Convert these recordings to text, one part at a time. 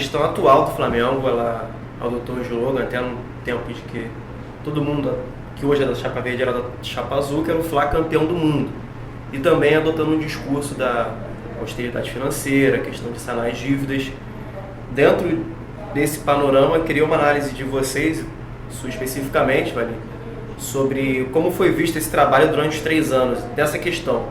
gestão atual do Flamengo, ela adotou um slogan até no tempo de que todo mundo que hoje é da chapa verde era da chapa azul, que era o Fla campeão do mundo. E também adotando um discurso da austeridade financeira, questão de sanar as dívidas. Dentro desse panorama, eu queria uma análise de vocês, sua especificamente, Valim, sobre como foi visto esse trabalho durante os 3 anos, dessa questão,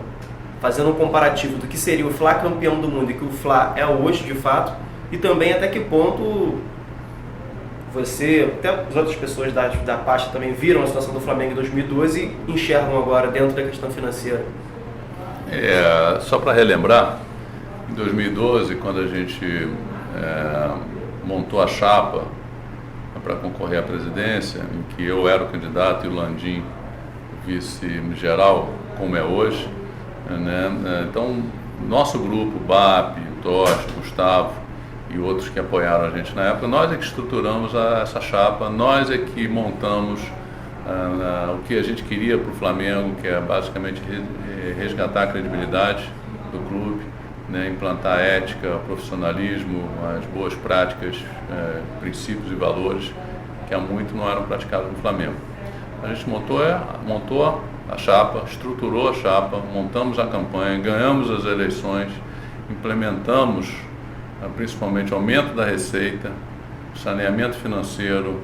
fazendo um comparativo do que seria o Fla campeão do mundo e que o Fla é hoje de fato, e também até que ponto você, até as outras pessoas da pasta também viram a situação do Flamengo em 2012 e enxergam agora dentro da questão financeira. Só para relembrar, em 2012, quando a gente montou a chapa para concorrer à presidência, em que eu era o candidato e o Landim vice-geral, como é hoje, né? Então, nosso grupo, BAP, Tocha, Gustavo e outros que apoiaram a gente na época, nós é que estruturamos essa chapa, nós é que montamos o que a gente queria para o Flamengo, que é basicamente resgatar a credibilidade do clube, né, implantar a ética, o profissionalismo, as boas práticas, princípios e valores que há muito não eram praticados no Flamengo. A gente montou a chapa, estruturou a chapa, montamos a campanha, ganhamos as eleições, implementamos principalmente aumento da receita, saneamento financeiro,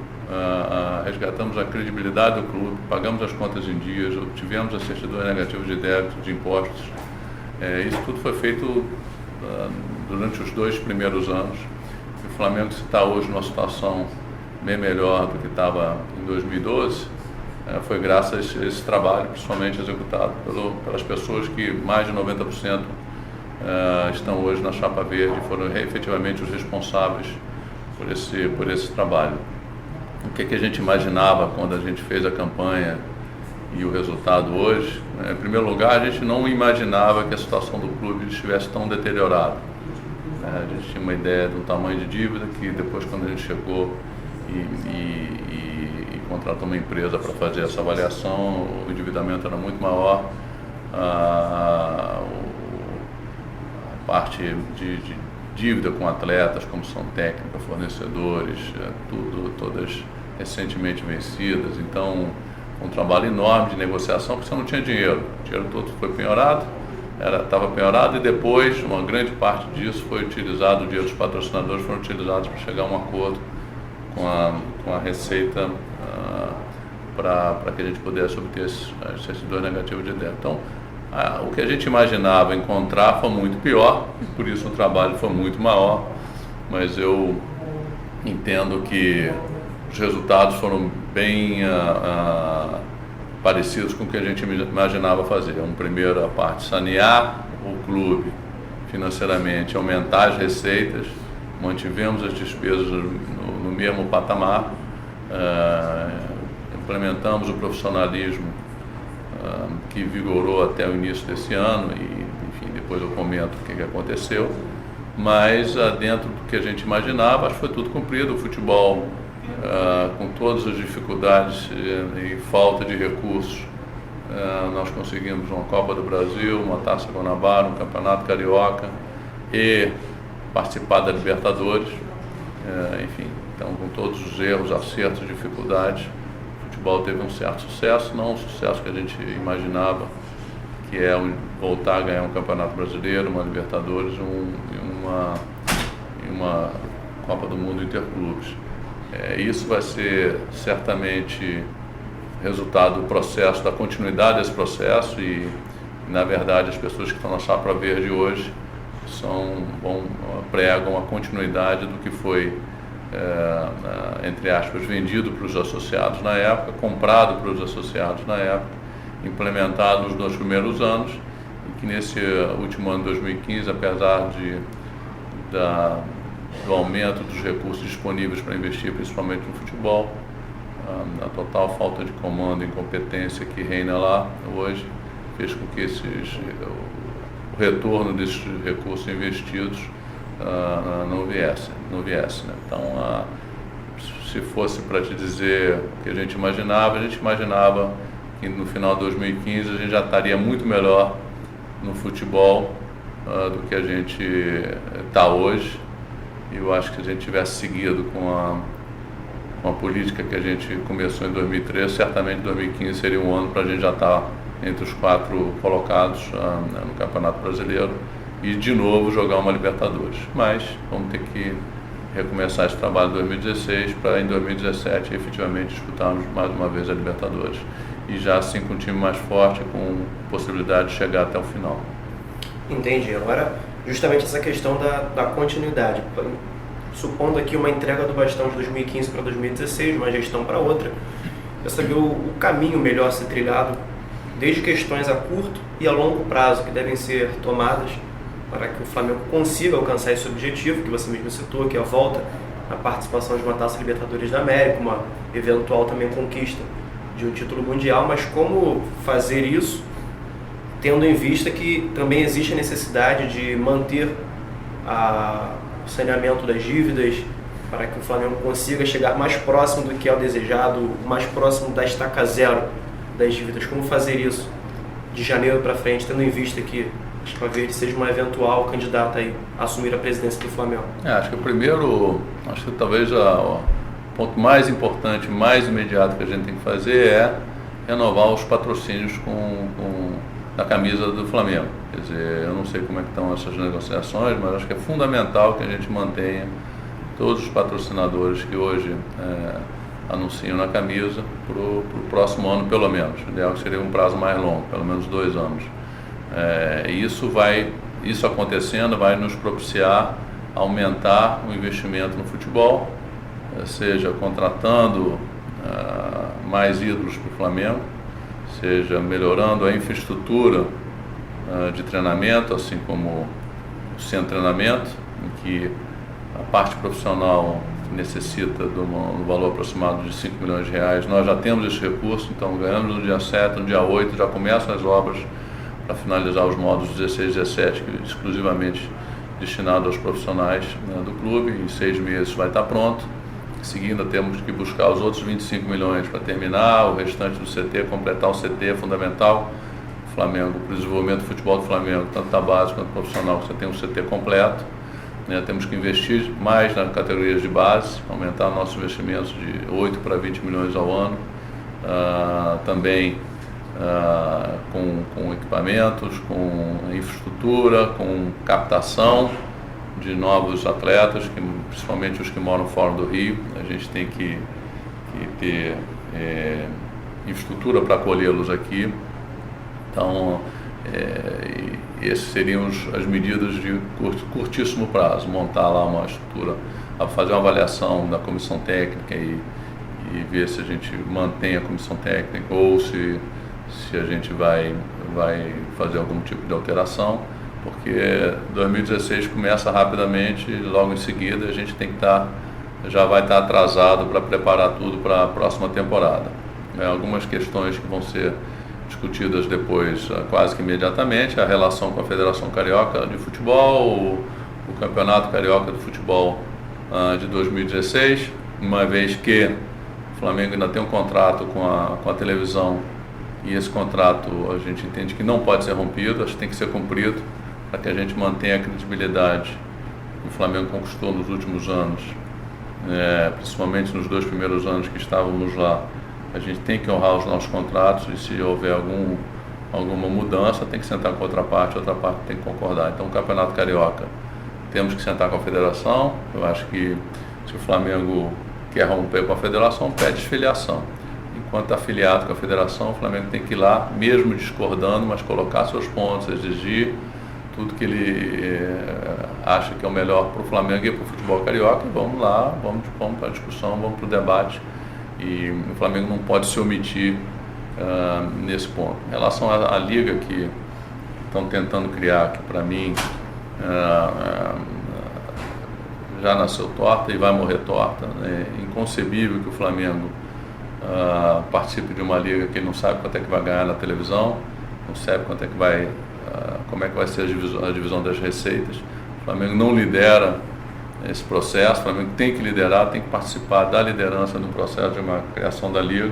resgatamos a credibilidade do clube, pagamos as contas em dias, obtivemos a certidão negativa de débito, de impostos. Isso tudo foi feito durante os 2 primeiros anos. O Flamengo está hoje numa situação bem melhor do que estava em 2012, foi graças a esse trabalho, principalmente executado pelas pessoas que mais de 90% estão hoje na chapa verde, foram efetivamente os responsáveis por esse trabalho. O que a gente imaginava quando a gente fez a campanha e o resultado hoje? Em primeiro lugar, a gente não imaginava que a situação do clube estivesse tão deteriorada. A gente tinha uma ideia do tamanho de dívida que depois, quando a gente chegou e contratou uma empresa para fazer essa avaliação, o endividamento era muito maior, a parte de dívida com atletas, comissão técnica, fornecedores, todas recentemente vencidas. Então, um trabalho enorme de negociação, porque você não tinha dinheiro. O dinheiro todo foi penhorado, estava penhorado, e depois uma grande parte disso foi utilizado, o dinheiro dos patrocinadores foram utilizados para chegar a um acordo com a Receita para que a gente pudesse obter as certidões negativas de débito. Então, o que a gente imaginava encontrar foi muito pior, e por isso o trabalho foi muito maior, mas eu entendo que os resultados foram bem parecidos com o que a gente imaginava fazer. Primeiro, a parte de sanear o clube financeiramente, aumentar as receitas, mantivemos as despesas no mesmo patamar, implementamos o profissionalismo que vigorou até o início desse ano e, enfim, depois eu comento o que aconteceu, mas dentro do que a gente imaginava, acho que foi tudo cumprido. O futebol, com todas as dificuldades e falta de recursos, nós conseguimos uma Copa do Brasil, uma Taça Guanabara, um Campeonato Carioca e participar da Libertadores, enfim, então com todos os erros, acertos, dificuldades, o futebol teve um certo sucesso, não um sucesso que a gente imaginava, que é voltar a ganhar um Campeonato Brasileiro, uma Libertadores e uma Copa do Mundo Interclubes. Isso vai ser certamente resultado do processo, da continuidade desse processo e na verdade, as pessoas que estão na chapa verde hoje pregam a continuidade do que foi, entre aspas, vendido para os associados na época, comprado para os associados na época, implementado nos 2 primeiros anos, e que nesse último ano de 2015, apesar do aumento dos recursos disponíveis para investir, principalmente no futebol, a total falta de comando e incompetência que reina lá hoje, fez com que o retorno desses recursos investidos não viesse, né? Então, se fosse para te dizer o que a gente imaginava que no final de 2015 a gente já estaria muito melhor no futebol do que a gente está hoje, E eu acho que se a gente tivesse seguido com a política que a gente começou em 2013, certamente 2015 seria um ano para a gente já estar entre os 4 colocados no Campeonato Brasileiro e de novo jogar uma Libertadores. Mas vamos ter que recomeçar esse trabalho em 2016 para em 2017 efetivamente disputarmos mais uma vez a Libertadores. E já assim com um time mais forte, com possibilidade de chegar até o final. Entendi. Agora, justamente essa questão da continuidade. Supondo aqui uma entrega do bastão de 2015 para 2016, uma gestão para outra, eu saber o caminho melhor a ser trilhado, desde questões a curto e a longo prazo que devem ser tomadas para que o Flamengo consiga alcançar esse objetivo, que você mesmo citou, que é a volta à participação de uma Taça Libertadores da América, uma eventual também conquista de um título mundial, mas como fazer isso tendo em vista que também existe a necessidade de manter o saneamento das dívidas para que o Flamengo consiga chegar mais próximo do que é o desejado, mais próximo da estaca zero das dívidas. Como fazer isso de janeiro para frente, tendo em vista que a Chapa Verde seja uma eventual candidata a assumir a presidência do Flamengo? Acho que o primeiro, acho que talvez o ponto mais importante, mais imediato que a gente tem que fazer é renovar os patrocínios da camisa do Flamengo. Quer dizer, eu não sei como é que estão essas negociações, mas acho que é fundamental que a gente mantenha todos os patrocinadores que hoje anunciam na camisa para o próximo ano, pelo menos. O ideal seria um prazo mais longo, pelo menos 2 anos. Isso acontecendo vai nos propiciar aumentar o investimento no futebol, seja contratando mais ídolos para o Flamengo, seja melhorando a infraestrutura de treinamento, assim como o centro de treinamento, em que a parte profissional necessita de um valor aproximado de 5 milhões de reais. Nós já temos esse recurso, então ganhamos no dia 7, no dia 8, já começam as obras para finalizar os módulos 16 e 17, que é exclusivamente destinado aos profissionais do clube. Em 6 meses vai estar pronto. Em seguida temos que buscar os outros 25 milhões para terminar o restante do CT, completar o CT é fundamental. O Flamengo, para o desenvolvimento do futebol do Flamengo, tanto da base quanto profissional, você tem um CT completo. Temos que investir mais nas categorias de base, aumentar nossos investimentos de 8 para 20 milhões ao ano, também com equipamentos, com infraestrutura, com captação de novos atletas, principalmente os que moram fora do Rio. A gente tem que ter infraestrutura para acolhê-los aqui. Então, essas seriam as medidas de curtíssimo prazo: montar lá uma estrutura, fazer uma avaliação da comissão técnica e ver se a gente mantém a comissão técnica ou se a gente vai fazer algum tipo de alteração, porque 2016 começa rapidamente e logo em seguida a gente tem que já vai estar atrasado para preparar tudo para a próxima temporada. Algumas questões que vão ser discutidas depois, quase que imediatamente, a relação com a Federação Carioca de Futebol, o Campeonato Carioca de Futebol de 2016, uma vez que o Flamengo ainda tem um contrato com a televisão e esse contrato a gente entende que não pode ser rompido, acho que tem que ser cumprido para que a gente mantenha a credibilidade que o Flamengo conquistou nos últimos anos, principalmente nos 2 primeiros anos que estávamos lá. A gente tem que honrar os nossos contratos e se houver alguma mudança tem que sentar com a outra parte tem que concordar. Então o Campeonato Carioca temos que sentar com a Federação. Eu acho que se o Flamengo quer romper com a Federação, pede desfiliação. Enquanto afiliado com a Federação, o Flamengo tem que ir lá, mesmo discordando, mas colocar seus pontos, exigir tudo que ele acha que é o melhor para o Flamengo e para o futebol carioca. E vamos lá, vamos para a discussão, vamos para o debate. E o Flamengo não pode se omitir nesse ponto. Em relação à liga que estão tentando criar, que para mim já nasceu torta e vai morrer torta. É inconcebível que o Flamengo participe de uma liga que ele não sabe quanto é que vai ganhar na televisão, não sabe quanto é que como é que vai ser a divisão das receitas. O Flamengo não lidera esse processo. O Flamengo tem que liderar, tem que participar da liderança do processo de uma criação da liga.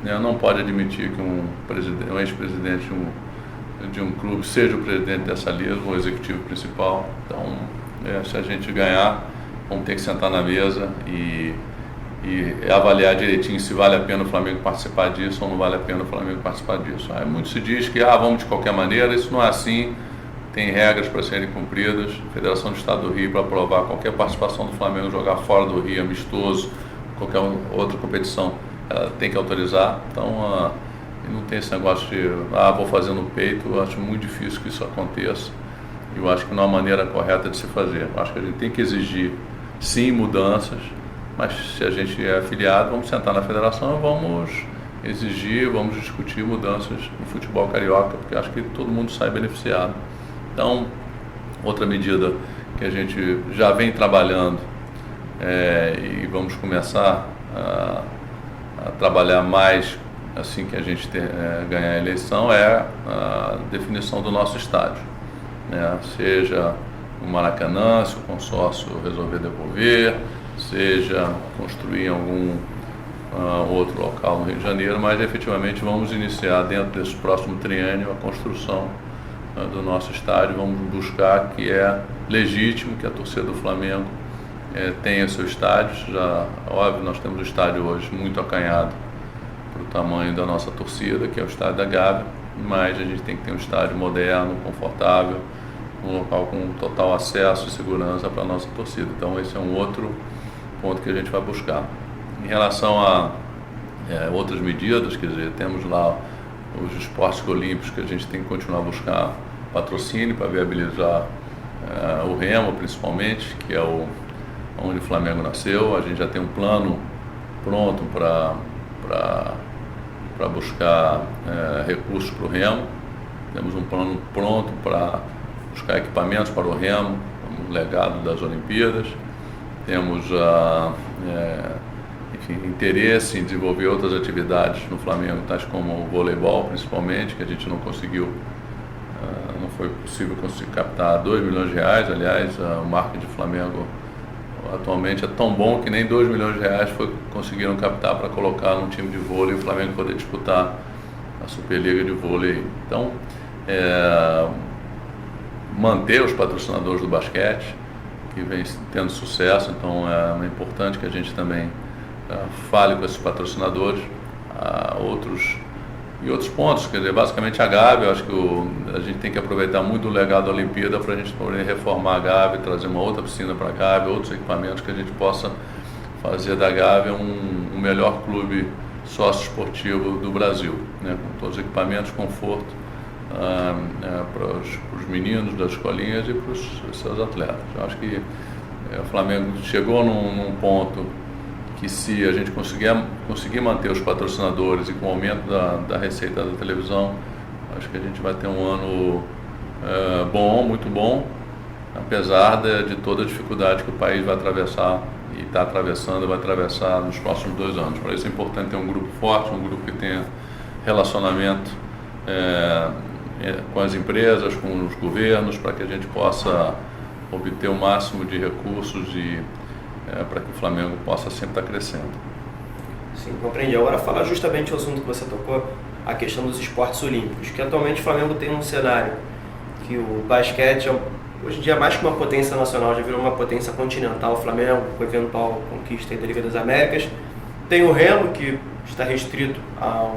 Não pode admitir que um ex-presidente de um clube seja o presidente dessa liga, o executivo principal. Então, se a gente ganhar, vamos ter que sentar na mesa e avaliar direitinho se vale a pena o Flamengo participar disso ou não vale a pena o Flamengo participar disso. Aí muito se diz que vamos de qualquer maneira, isso não é assim, tem regras para serem cumpridas. A Federação do Estado do Rio, para aprovar qualquer participação do Flamengo jogar fora do Rio, amistoso, qualquer outra competição, ela tem que autorizar. Então não tem esse negócio de vou fazer no peito. Eu acho muito difícil que isso aconteça. Eu acho que não é a maneira correta de se fazer. Eu acho que a gente tem que exigir sim mudanças, mas se a gente é afiliado, vamos sentar na federação e vamos exigir, vamos discutir mudanças no futebol carioca, porque acho que todo mundo sai beneficiado. Então, outra medida que a gente já vem trabalhando e vamos começar a trabalhar mais assim que a gente ganhar a eleição é a definição do nosso estádio, né? Seja o Maracanã, se o consórcio resolver devolver, seja construir em algum outro local no Rio de Janeiro, mas efetivamente vamos iniciar dentro desse próximo triênio a construção do nosso estádio. Vamos buscar, que é legítimo que a torcida do Flamengo tenha seu estádio. Já, óbvio, nós temos o estádio hoje muito acanhado para o tamanho da nossa torcida, que é o estádio da Gávea, mas a gente tem que ter um estádio moderno, confortável, um local com total acesso e segurança para a nossa torcida. Então esse é um outro ponto que a gente vai buscar. Em relação a outras medidas, quer dizer, temos lá os esportes olímpicos que a gente tem que continuar a buscar patrocínio para viabilizar o remo, principalmente, que é onde o Flamengo nasceu. A gente já tem um plano pronto para buscar recursos para o remo. Temos um plano pronto para buscar equipamentos para o remo, como legado das Olimpíadas. Temos interesse em desenvolver outras atividades no Flamengo, tais como o voleibol, principalmente, que a gente não conseguiu, não foi possível conseguir captar R$2 milhões. Aliás, o marketing do Flamengo atualmente é tão bom que nem R$2 milhões conseguiram captar para colocar num time de vôlei e o Flamengo poder disputar a Superliga de vôlei. Então, manter os patrocinadores do basquete, que vem tendo sucesso. Então é importante que a gente também fale com esses patrocinadores. Outros pontos, quer dizer, basicamente a Gávea. Eu acho que a gente tem que aproveitar muito o legado da Olimpíada para a gente poder reformar a Gávea, trazer uma outra piscina para a Gávea, outros equipamentos, que a gente possa fazer da Gávea um melhor clube sócio-esportivo do Brasil, né? Com todos os equipamentos, conforto para os meninos das escolinhas e para os seus atletas. Eu acho que o Flamengo chegou num ponto que, se a gente conseguir manter os patrocinadores e com o aumento da receita da televisão, acho que a gente vai ter um ano muito bom, apesar de toda a dificuldade que o país vai atravessar e está atravessando e vai atravessar nos próximos 2 anos. Para isso é importante ter um grupo forte, um grupo que tenha relacionamento com as empresas, com os governos, para que a gente possa obter o máximo de recursos para que o Flamengo possa sempre estar crescendo. Sim, compreendi. Agora, falar justamente o assunto que você tocou, a questão dos esportes olímpicos, que atualmente o Flamengo tem um cenário que o basquete hoje em dia é mais que uma potência nacional, já virou uma potência continental. O Flamengo, com a eventual conquista da Liga das Américas, tem o remo, que está restrito a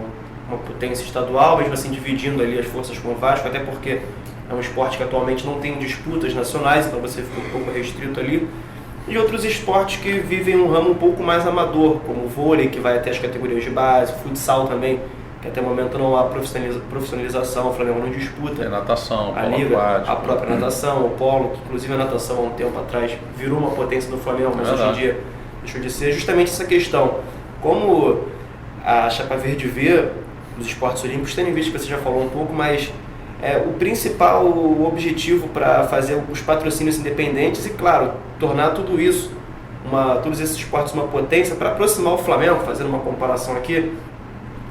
uma potência estadual, mesmo assim dividindo ali as forças com o Vasco, até porque é um esporte que atualmente não tem disputas nacionais, então você fica um pouco restrito ali. E outros esportes que vivem um ramo um pouco mais amador, como o vôlei, que vai até as categorias de base, futsal também, que até o momento não há profissionalização, o Flamengo não disputa. Natação, a liga, aquático, a própria natação, o polo, que inclusive a natação há um tempo atrás virou uma potência do Flamengo, mas hoje em dia deixou de ser. Justamente essa questão, como a Chapa Verde vê os esportes olímpicos, tendo em vista que você já falou um pouco, mas o principal objetivo para fazer os patrocínios independentes e, claro, tornar tudo isso, todos esses esportes uma potência, para aproximar o Flamengo, fazendo uma comparação aqui,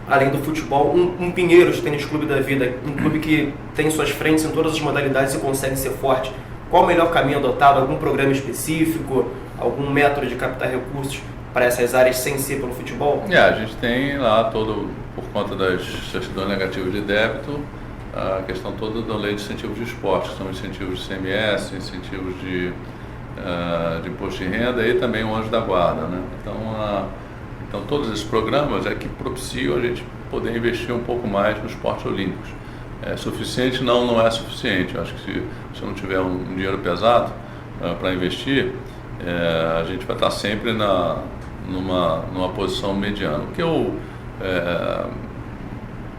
além do futebol, um Pinheiros Tênis Clube da vida, um clube que tem suas frentes em todas as modalidades e consegue ser forte. Qual o melhor caminho adotado? Algum programa específico? Algum método de captar recursos para essas áreas sem ser pelo futebol? A gente tem lá por conta das certidões negativas de débito, a questão toda da lei de incentivos de esporte, que são incentivos de CMS, incentivos de de imposto de renda e também o Anjo da Guarda, né? Então todos esses programas é que propiciam a gente poder investir um pouco mais nos esportes olímpicos. É suficiente? Não é suficiente. Eu acho que se você não tiver um dinheiro pesado para investir, a gente vai estar sempre numa posição mediana. O que eu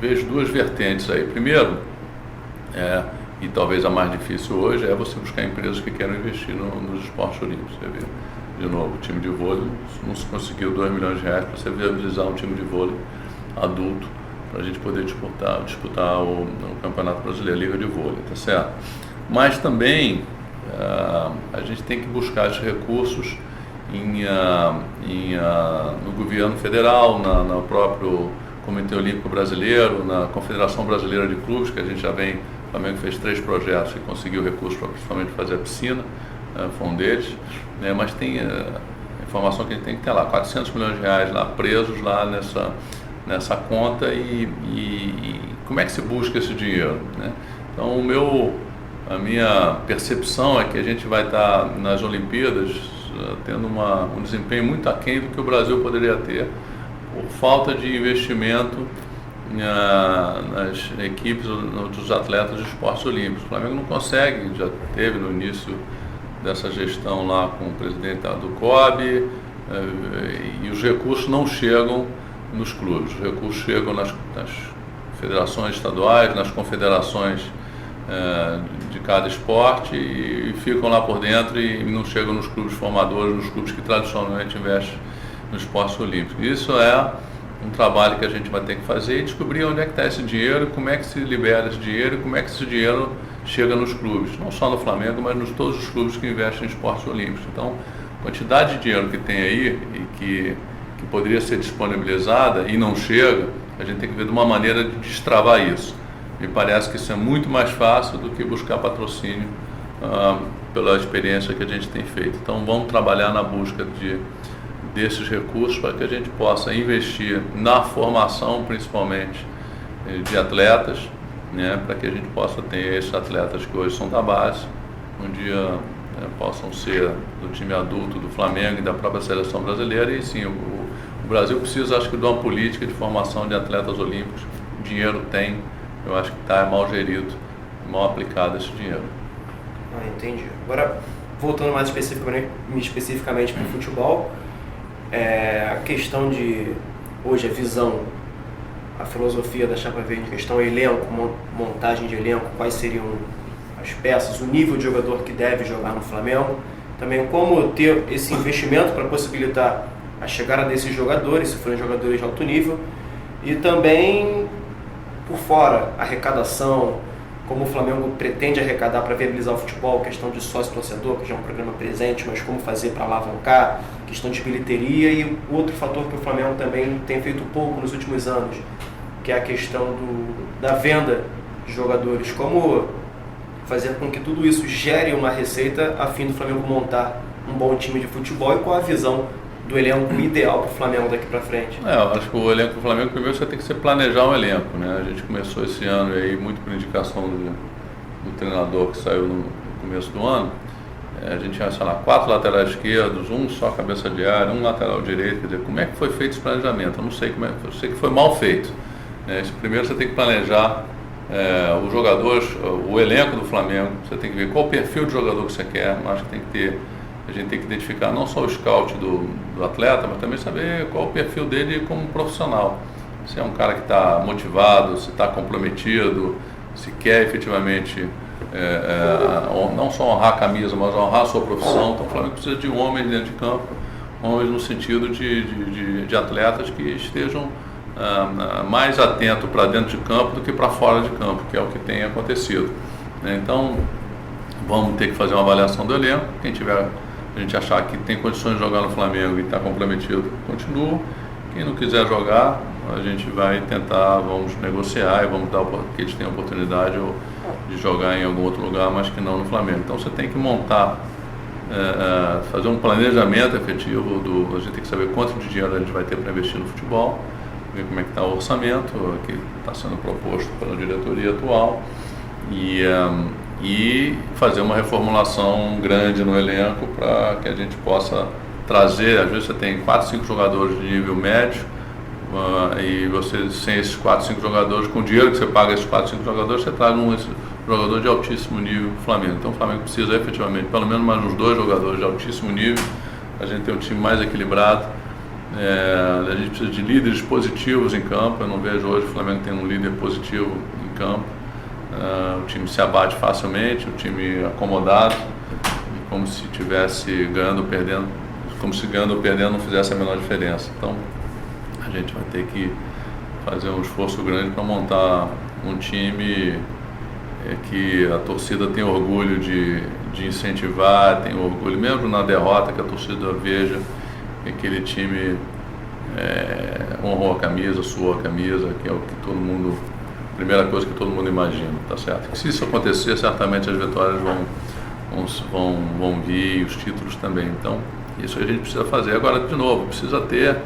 vejo duas vertentes aí. Primeiro, e talvez a mais difícil hoje, é você buscar empresas que queiram investir nos esportes olímpicos. Você vê, de novo, o time de vôlei, não se conseguiu R$2 milhões para você viabilizar um time de vôlei adulto para a gente poder disputar o Campeonato Brasileiro, a Liga de Vôlei, tá certo? Mas também a gente tem que buscar esses recursos no governo federal, no próprio Comitê Olímpico Brasileiro, na Confederação Brasileira de Clubes, que a gente já vem, o Flamengo fez 3 projetos e conseguiu recursos para principalmente fazer a piscina, foi um deles, né? Mas tem informação que a gente tem que ter lá, R$400 milhões lá presos lá nessa conta e como é que se busca esse dinheiro, né? Então a minha percepção é que a gente vai estar nas Olimpíadas tendo um desempenho muito aquém do que o Brasil poderia ter por falta de investimento nas equipes dos atletas de esportes olímpicos. O Flamengo não consegue, já teve no início dessa gestão lá com o presidente do COB, e os recursos não chegam nos clubes, os recursos chegam nas federações estaduais, nas confederações de cada esporte e ficam lá por dentro e não chegam nos clubes formadores, nos clubes que tradicionalmente investem nos esportes olímpicos. Isso é um trabalho que a gente vai ter que fazer e descobrir onde é que está esse dinheiro, como é que se libera esse dinheiro e como é que esse dinheiro chega nos clubes, não só no Flamengo, mas nos todos os clubes que investem em esportes olímpicos. Então, a quantidade de dinheiro que tem aí e que poderia ser disponibilizada e não chega, a gente tem que ver de uma maneira de destravar isso. Me parece que isso é muito mais fácil do que buscar patrocínio pela experiência que a gente tem feito. Então, vamos trabalhar na busca desses recursos para que a gente possa investir na formação, principalmente, de atletas, né, para que a gente possa ter esses atletas que hoje são da base, um dia possam ser do time adulto do Flamengo e da própria seleção brasileira. E sim, o Brasil precisa, acho que, de uma política de formação de atletas olímpicos. O dinheiro tem, eu acho que está mal gerido, mal aplicado esse dinheiro. Entendi. Agora, voltando mais especificamente para o futebol, a questão de, hoje, a visão, a filosofia da Chapa Verde, questão elenco, montagem de elenco, quais seriam as peças, o nível de jogador que deve jogar no Flamengo, também como ter esse investimento para possibilitar a chegada desses jogadores, se forem jogadores de alto nível, e também por fora, arrecadação, como o Flamengo pretende arrecadar para viabilizar o futebol, questão de sócio-torcedor, que já é um programa presente, mas como fazer para alavancar, questão de bilheteria e outro fator que o Flamengo também tem feito pouco nos últimos anos, que é a questão da venda de jogadores, como fazer com que tudo isso gere uma receita a fim do Flamengo montar um bom time de futebol e qual a visão do elenco ideal para o Flamengo daqui para frente. Eu acho que o elenco do Flamengo, primeiro você tem que planejar um elenco, né? A gente começou esse ano aí muito por indicação do treinador que saiu no começo do ano. A gente tinha, sei lá, 4 laterais esquerdos, um só cabeça de área, um lateral direito. Quer dizer, como é que foi feito esse planejamento? Eu não sei como é, eu sei que foi mal feito, né? Primeiro você tem que planejar os jogadores, o elenco do Flamengo. Você tem que ver qual o perfil de jogador que você quer. Eu acho que a gente tem que identificar não só o scout do atleta, mas também saber qual o perfil dele como profissional. Se é um cara que está motivado, se está comprometido, se quer efetivamente não só honrar a camisa, mas honrar a sua profissão. Então o Flamengo precisa de homens dentro de campo, homens no sentido de atletas que estejam mais atentos para dentro de campo do que para fora de campo, que é o que tem acontecido. Então vamos ter que fazer uma avaliação do elenco. Quem tiver, a gente achar que tem condições de jogar no Flamengo e está comprometido, continua. Quem não quiser jogar, a gente vai tentar, vamos negociar e vamos dar que eles tenham oportunidade de jogar em algum outro lugar, mas que não no Flamengo. Então você tem que montar, fazer um planejamento efetivo, a gente tem que saber quanto de dinheiro a gente vai ter para investir no futebol, ver como é que está o orçamento que está sendo proposto pela diretoria atual e e fazer uma reformulação grande no elenco para que a gente possa trazer, às vezes você tem 4, 5 jogadores de nível médio, e você, sem esses 4, 5 jogadores, com o dinheiro que você paga esses 4, 5 jogadores, você traz um jogador de altíssimo nível para o Flamengo. Então o Flamengo precisa efetivamente, pelo menos mais uns 2 jogadores de altíssimo nível, a gente tem um time mais equilibrado, a gente precisa de líderes positivos em campo. Eu não vejo hoje o Flamengo tem um líder positivo em campo. O time se abate facilmente, o time acomodado, como se estivesse ganhando ou perdendo, como se ganhando ou perdendo não fizesse a menor diferença. Então a gente vai ter que fazer um esforço grande para montar um time que a torcida tem orgulho de incentivar, tem orgulho mesmo na derrota, que a torcida veja que aquele time honrou a camisa, suou a camisa, que é o que todo mundo, a primeira coisa que todo mundo imagina, tá certo? Que se isso acontecer, certamente as vitórias vão vir e os títulos também. Então isso a gente precisa fazer. Agora, de novo, precisa ter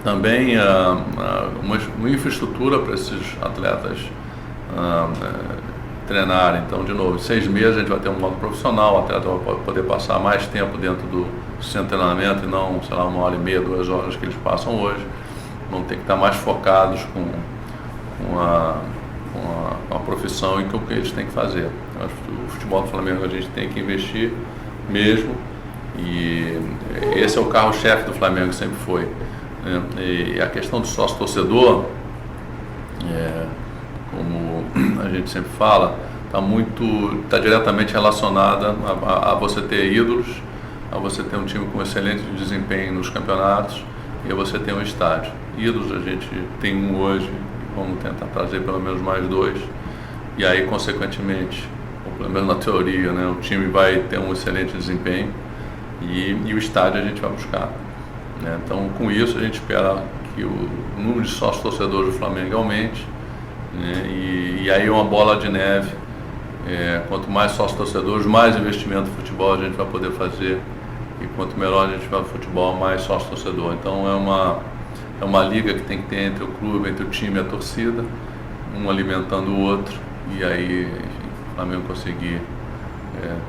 também uma infraestrutura para esses atletas treinarem. Então, de novo, em 6 meses a gente vai ter um modo profissional, o atleta vai poder passar mais tempo dentro do centro de treinamento e não, sei lá, 1h30, 2 horas que eles passam hoje. Vão ter que estar mais focados com a profissão e com o que eles têm que fazer. Eu acho que o futebol do Flamengo a gente tem que investir mesmo, e esse é o carro-chefe do Flamengo, sempre foi. E a questão do sócio-torcedor, como a gente sempre fala, está diretamente relacionada a você ter ídolos, a você ter um time com excelente desempenho nos campeonatos e a você ter um estádio. Ídolos a gente tem um hoje, vamos tentar trazer pelo menos mais 2, e aí consequentemente, ou pelo menos na teoria, né, o time vai ter um excelente desempenho e o estádio a gente vai buscar. Então, com isso, a gente espera que o número de sócios torcedores do Flamengo aumente, né? E aí uma bola de neve. Quanto mais sócios torcedores, mais investimento no futebol a gente vai poder fazer, e quanto melhor a gente vai no futebol, mais sócio torcedor. Então é uma liga que tem que ter entre o clube, entre o time e a torcida, um alimentando o outro, e aí, enfim, o Flamengo conseguir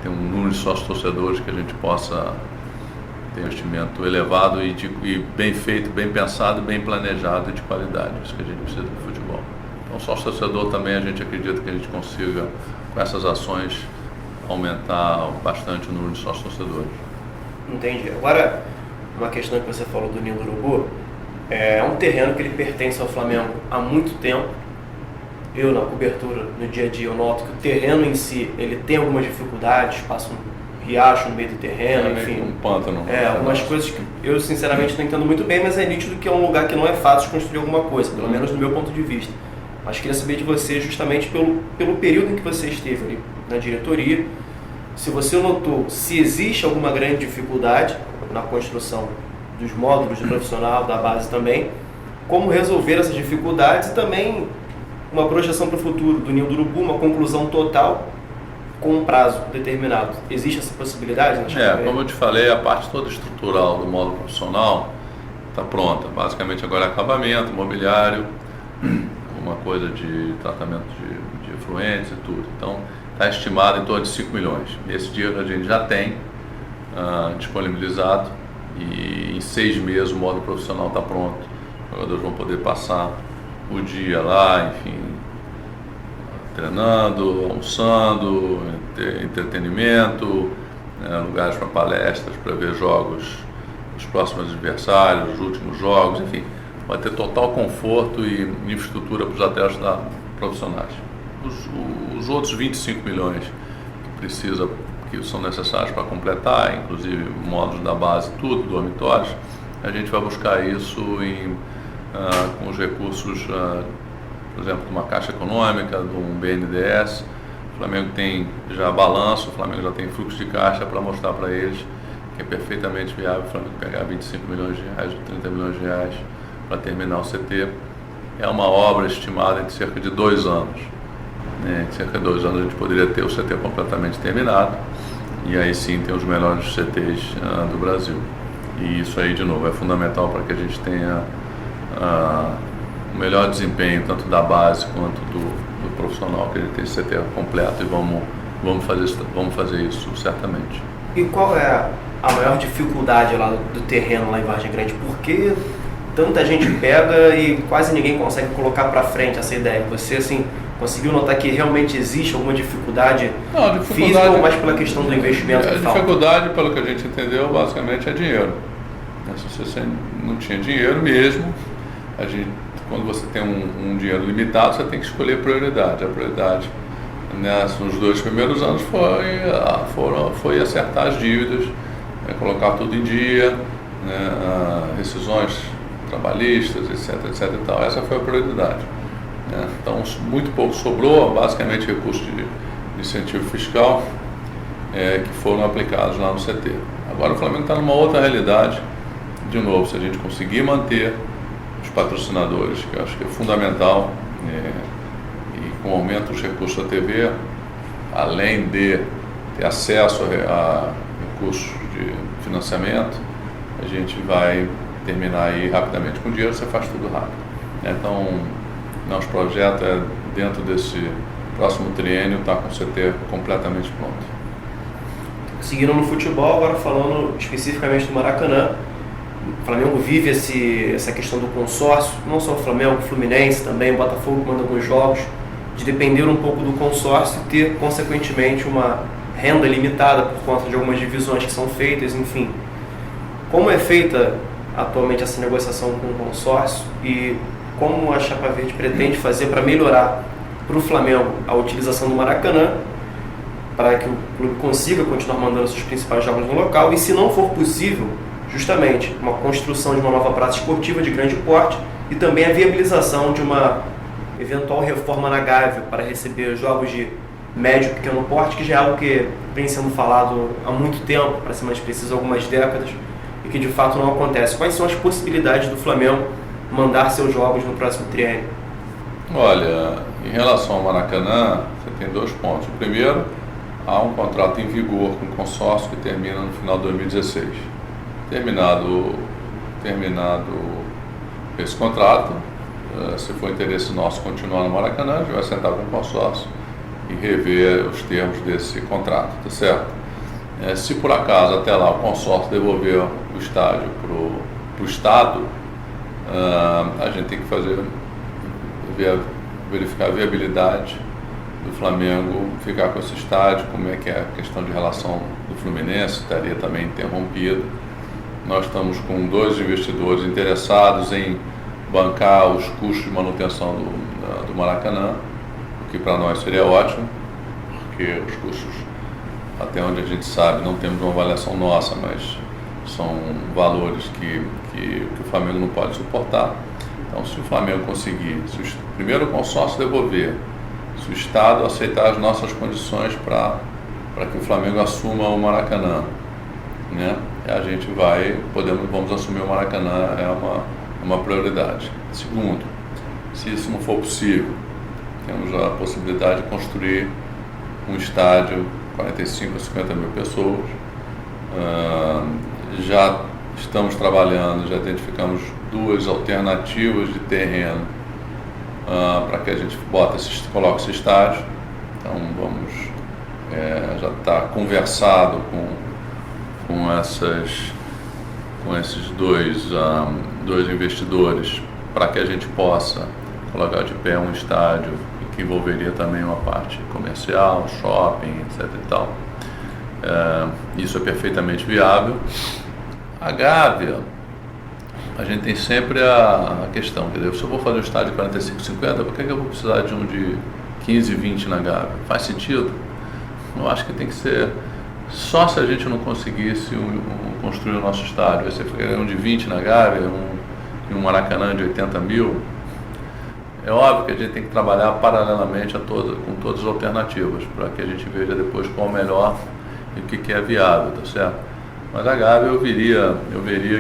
ter um número de sócios torcedores que a gente possa ter um investimento elevado e bem feito, bem pensado, bem planejado e de qualidade. Isso que a gente precisa do futebol. Então, sócio torcedor também a gente acredita que a gente consiga, com essas ações, aumentar bastante o número de sócios torcedores. Entendi. Agora, uma questão que você falou do Ninho do Urubu, é um terreno que ele pertence ao Flamengo há muito tempo. Eu, na cobertura, no dia a dia, eu noto que o terreno em si, ele tem algumas dificuldades, passa um riacho no meio do terreno, enfim. Um pântano. Algumas coisas que eu, sinceramente, não entendo muito bem, mas é nítido que é um lugar que não é fácil de construir alguma coisa, pelo menos do meu ponto de vista. Mas queria saber de você, justamente pelo período em que você esteve ali na diretoria, se você notou se existe alguma grande dificuldade na construção dos módulos do profissional, da base também, como resolver essas dificuldades e também uma projeção para o futuro do Ninho do Urubu, uma conclusão total com um prazo determinado. Existe essa possibilidade? Como eu te falei, a parte toda estrutural do módulo profissional está pronta. Basicamente agora é acabamento, mobiliário, uma coisa de tratamento de efluentes e tudo. Então está estimado em torno de 5 milhões. Esse dinheiro a gente já tem disponibilizado, e em 6 meses o módulo profissional está pronto. Os jogadores vão poder passar o dia lá, enfim, treinando, almoçando, entretenimento, lugares para palestras, para ver jogos dos próximos adversários, os últimos jogos, enfim, vai ter total conforto e infraestrutura para os atletas profissionais. Os outros 25 milhões que são necessários para completar, inclusive módulos da base, tudo, dormitórios, a gente vai buscar isso com os recursos, por exemplo, de uma Caixa Econômica, de um BNDES. O Flamengo tem já balanço, o Flamengo já tem fluxo de caixa para mostrar para eles que é perfeitamente viável o Flamengo pegar 25 milhões de reais ou 30 milhões de reais para terminar o CT. É uma obra estimada em cerca de 2 anos. Em cerca de 2 anos a gente poderia ter o CT completamente terminado, e aí sim ter os melhores CTs do Brasil. E isso aí, de novo, é fundamental para que a gente tenha o melhor desempenho, tanto da base quanto do profissional que a gente tem esse CT completo e vamos fazer isso certamente. E qual é a maior dificuldade lá do terreno lá em Vargem Grande? Por que tanta gente pega e quase ninguém consegue colocar para frente essa ideia? Você, assim, conseguiu notar que realmente existe alguma dificuldade, física ou mais pela questão do investimento? A dificuldade, pelo que a gente entendeu, basicamente é dinheiro. Se você não tinha dinheiro mesmo, quando você tem um dinheiro limitado, você tem que escolher prioridade. A prioridade nos 2 primeiros anos foi acertar as dívidas, colocar tudo em dia, rescisões trabalhistas, etc e tal. Essa foi a prioridade. Então, muito pouco sobrou, basicamente recursos de incentivo fiscal que foram aplicados lá no CT. Agora o Flamengo está numa outra realidade. De novo, se a gente conseguir manter os patrocinadores, que eu acho que é fundamental, e com o aumento dos recursos da TV, além de ter acesso a recursos de financiamento, a gente vai terminar aí rapidamente. Com dinheiro você faz tudo rápido. Então, nosso projeto é, dentro desse próximo triênio, está com o CT completamente pronto. Seguindo no futebol, agora falando especificamente do Maracanã, o Flamengo vive essa questão do consórcio, não só o Flamengo, o Fluminense também, o Botafogo manda alguns jogos, de depender um pouco do consórcio e ter, consequentemente, uma renda limitada por conta de algumas divisões que são feitas, enfim. Como é feita atualmente essa negociação com o consórcio e como a Chapa Verde pretende fazer para melhorar para o Flamengo a utilização do Maracanã, para que o clube consiga continuar mandando seus principais jogos no local e, se não for possível, justamente uma construção de uma nova praça esportiva de grande porte e também a viabilização de uma eventual reforma na Gávea para receber jogos de médio e pequeno porte, que já é algo que vem sendo falado há muito tempo, para ser mais preciso, algumas décadas, e que de fato não acontece. Quais são as possibilidades do Flamengo mandar seus jogos no próximo triênio? Olha, em relação ao Maracanã, você tem 2 pontos. O primeiro, há um contrato em vigor com o consórcio que termina no final de 2016. Terminado esse contrato, se for interesse nosso continuar no Maracanã, a gente vai sentar com o consórcio e rever os termos desse contrato, tá certo? Se por acaso até lá o consórcio devolver o estádio para o Estado, a gente tem que verificar a viabilidade do Flamengo ficar com esse estádio, como é que é a questão de relação do Fluminense, estaria também interrompido. Nós estamos com 2 investidores interessados em bancar os custos de manutenção do Maracanã, o que para nós seria ótimo, porque os custos, até onde a gente sabe, não temos uma avaliação nossa, mas são valores que o Flamengo não pode suportar. Então, se o Flamengo conseguir, se o primeiro consórcio devolver, se o Estado aceitar as nossas condições para que o Flamengo assuma o Maracanã, a gente vamos assumir o Maracanã, é uma prioridade. Segundo, se isso não for possível, temos a possibilidade de construir um estádio, 45 a 50 mil pessoas. Já estamos trabalhando, já identificamos 2 alternativas de terreno para que a gente coloque esse estádio. Então já está conversado com esses dois investidores para que a gente possa colocar de pé um estádio que envolveria também uma parte comercial, shopping, etc e tal. Isso é perfeitamente viável. A Gávea, a gente tem sempre a questão, quer dizer, se eu vou fazer um estádio de 45, 50, por que eu vou precisar de um de 15, 20 na Gávea? Faz sentido? Eu acho que tem que ser só se a gente não conseguisse construir o nosso estádio. Você ficaria um de 20 na Gávea e um Maracanã de 80 mil. É óbvio que a gente tem que trabalhar paralelamente com todas as alternativas, para que a gente veja depois qual é o melhor e o que é viável, tá certo? Mas a Gávea eu veria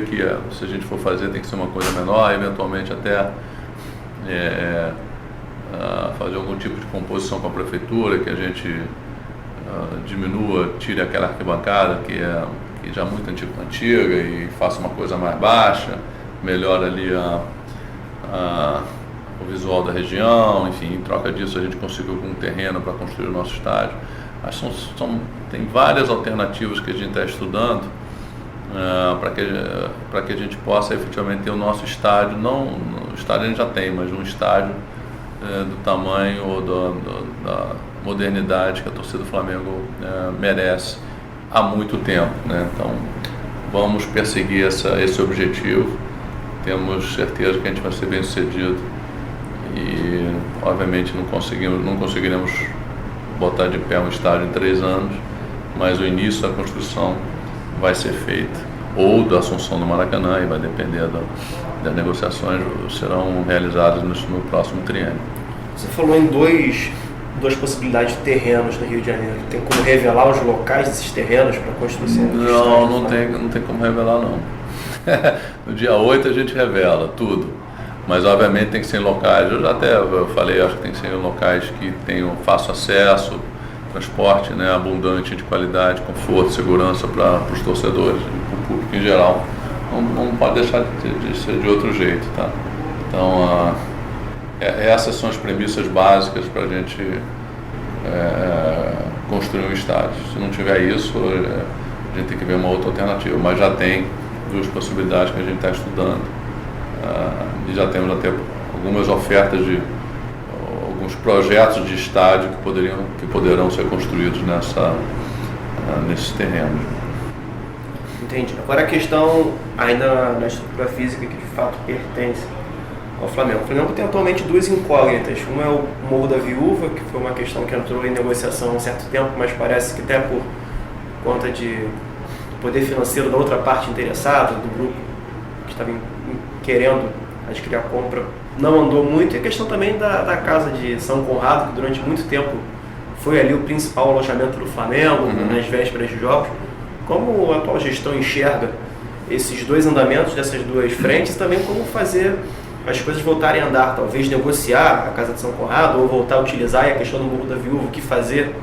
que se a gente for fazer tem que ser uma coisa menor, eventualmente até fazer algum tipo de composição com a prefeitura, que a gente diminua, tire aquela arquibancada que já é muito antiga e faça uma coisa mais baixa, melhora ali a o visual da região, enfim, em troca disso a gente conseguiu um terreno para construir o nosso estádio. Mas tem várias alternativas que a gente está estudando para que a gente possa efetivamente ter o nosso estádio, não o estádio a gente já tem, mas um estádio do tamanho ou da modernidade que a torcida do Flamengo merece há muito tempo, né? Então vamos perseguir esse objetivo, temos certeza que a gente vai ser bem sucedido e obviamente não conseguiremos botar de pé um estádio em 3 anos, mas o início da construção vai ser feito, ou da assunção do Maracanã, e vai depender das negociações, serão realizadas no próximo triênio. Você falou em duas possibilidades de terrenos no Rio de Janeiro. Tem como revelar os locais desses terrenos para a construção? Não tem como revelar, não. No dia 8 a gente revela tudo, mas obviamente tem que ser em locais, eu falei, acho que tem que ser em locais que tenham fácil acesso, transporte, né, abundante, de qualidade, conforto, segurança para os torcedores, para o público em geral. Não pode deixar de ser de outro jeito, tá? Então, essas são as premissas básicas para a gente construir um estádio. Se não tiver isso, a gente tem que ver uma outra alternativa, mas já tem 2 possibilidades que a gente está estudando e já temos até algumas ofertas de alguns projetos de estádio que poderão ser construídos nesses terrenos. Entendi. Agora a questão ainda na estrutura física que de fato pertence ao Flamengo. O Flamengo tem atualmente 2 incógnitas. Uma é o Morro da Viúva, que foi uma questão que entrou em negociação há um certo tempo, mas parece que até por conta do poder financeiro da outra parte interessada, do grupo que estava querendo adquirir a compra, não andou muito. E a questão também da Casa de São Conrado, que durante muito tempo foi ali o principal alojamento do Flamengo, nas vésperas de jogos. Como a atual gestão enxerga esses 2 andamentos dessas 2 frentes, e também como fazer as coisas voltarem a andar, talvez negociar a Casa de São Conrado ou voltar a utilizar, e a questão do Morro da Viúva, o que fazer?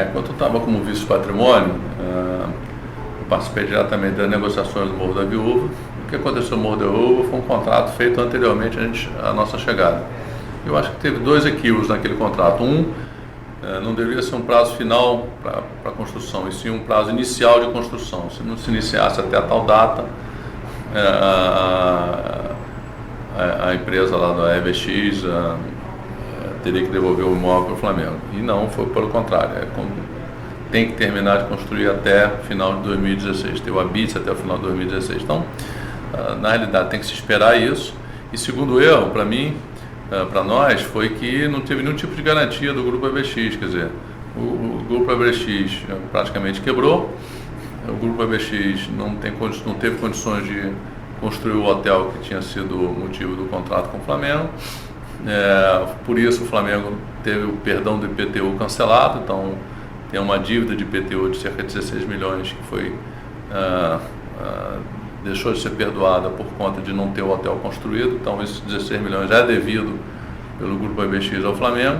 Enquanto eu estava como vice-patrimônio, eu participei diretamente das negociações do Morro da Viúva. O que aconteceu no Morro da Viúva foi um contrato feito anteriormente à nossa chegada. Eu acho que teve 2 equívocos naquele contrato. Não deveria ser um prazo final para a construção, e sim um prazo inicial de construção. Se não se iniciasse até a tal data, a empresa lá da EBX teria que devolver o imóvel para o Flamengo. E não, foi pelo contrário. Tem que terminar de construir até o final de 2016. Teve a BITS até o final de 2016. Então, na realidade, tem que se esperar isso. E segundo erro, para mim, para nós, foi que não teve nenhum tipo de garantia do Grupo EBX. Quer dizer, o Grupo EBX praticamente quebrou. O Grupo EBX não teve condições de construir o hotel que tinha sido o motivo do contrato com o Flamengo. Por isso o Flamengo teve o perdão do IPTU cancelado, então tem uma dívida de IPTU de cerca de 16 milhões que foi deixou de ser perdoada por conta de não ter o hotel construído. Então esses 16 milhões é devido pelo Grupo EBX ao Flamengo,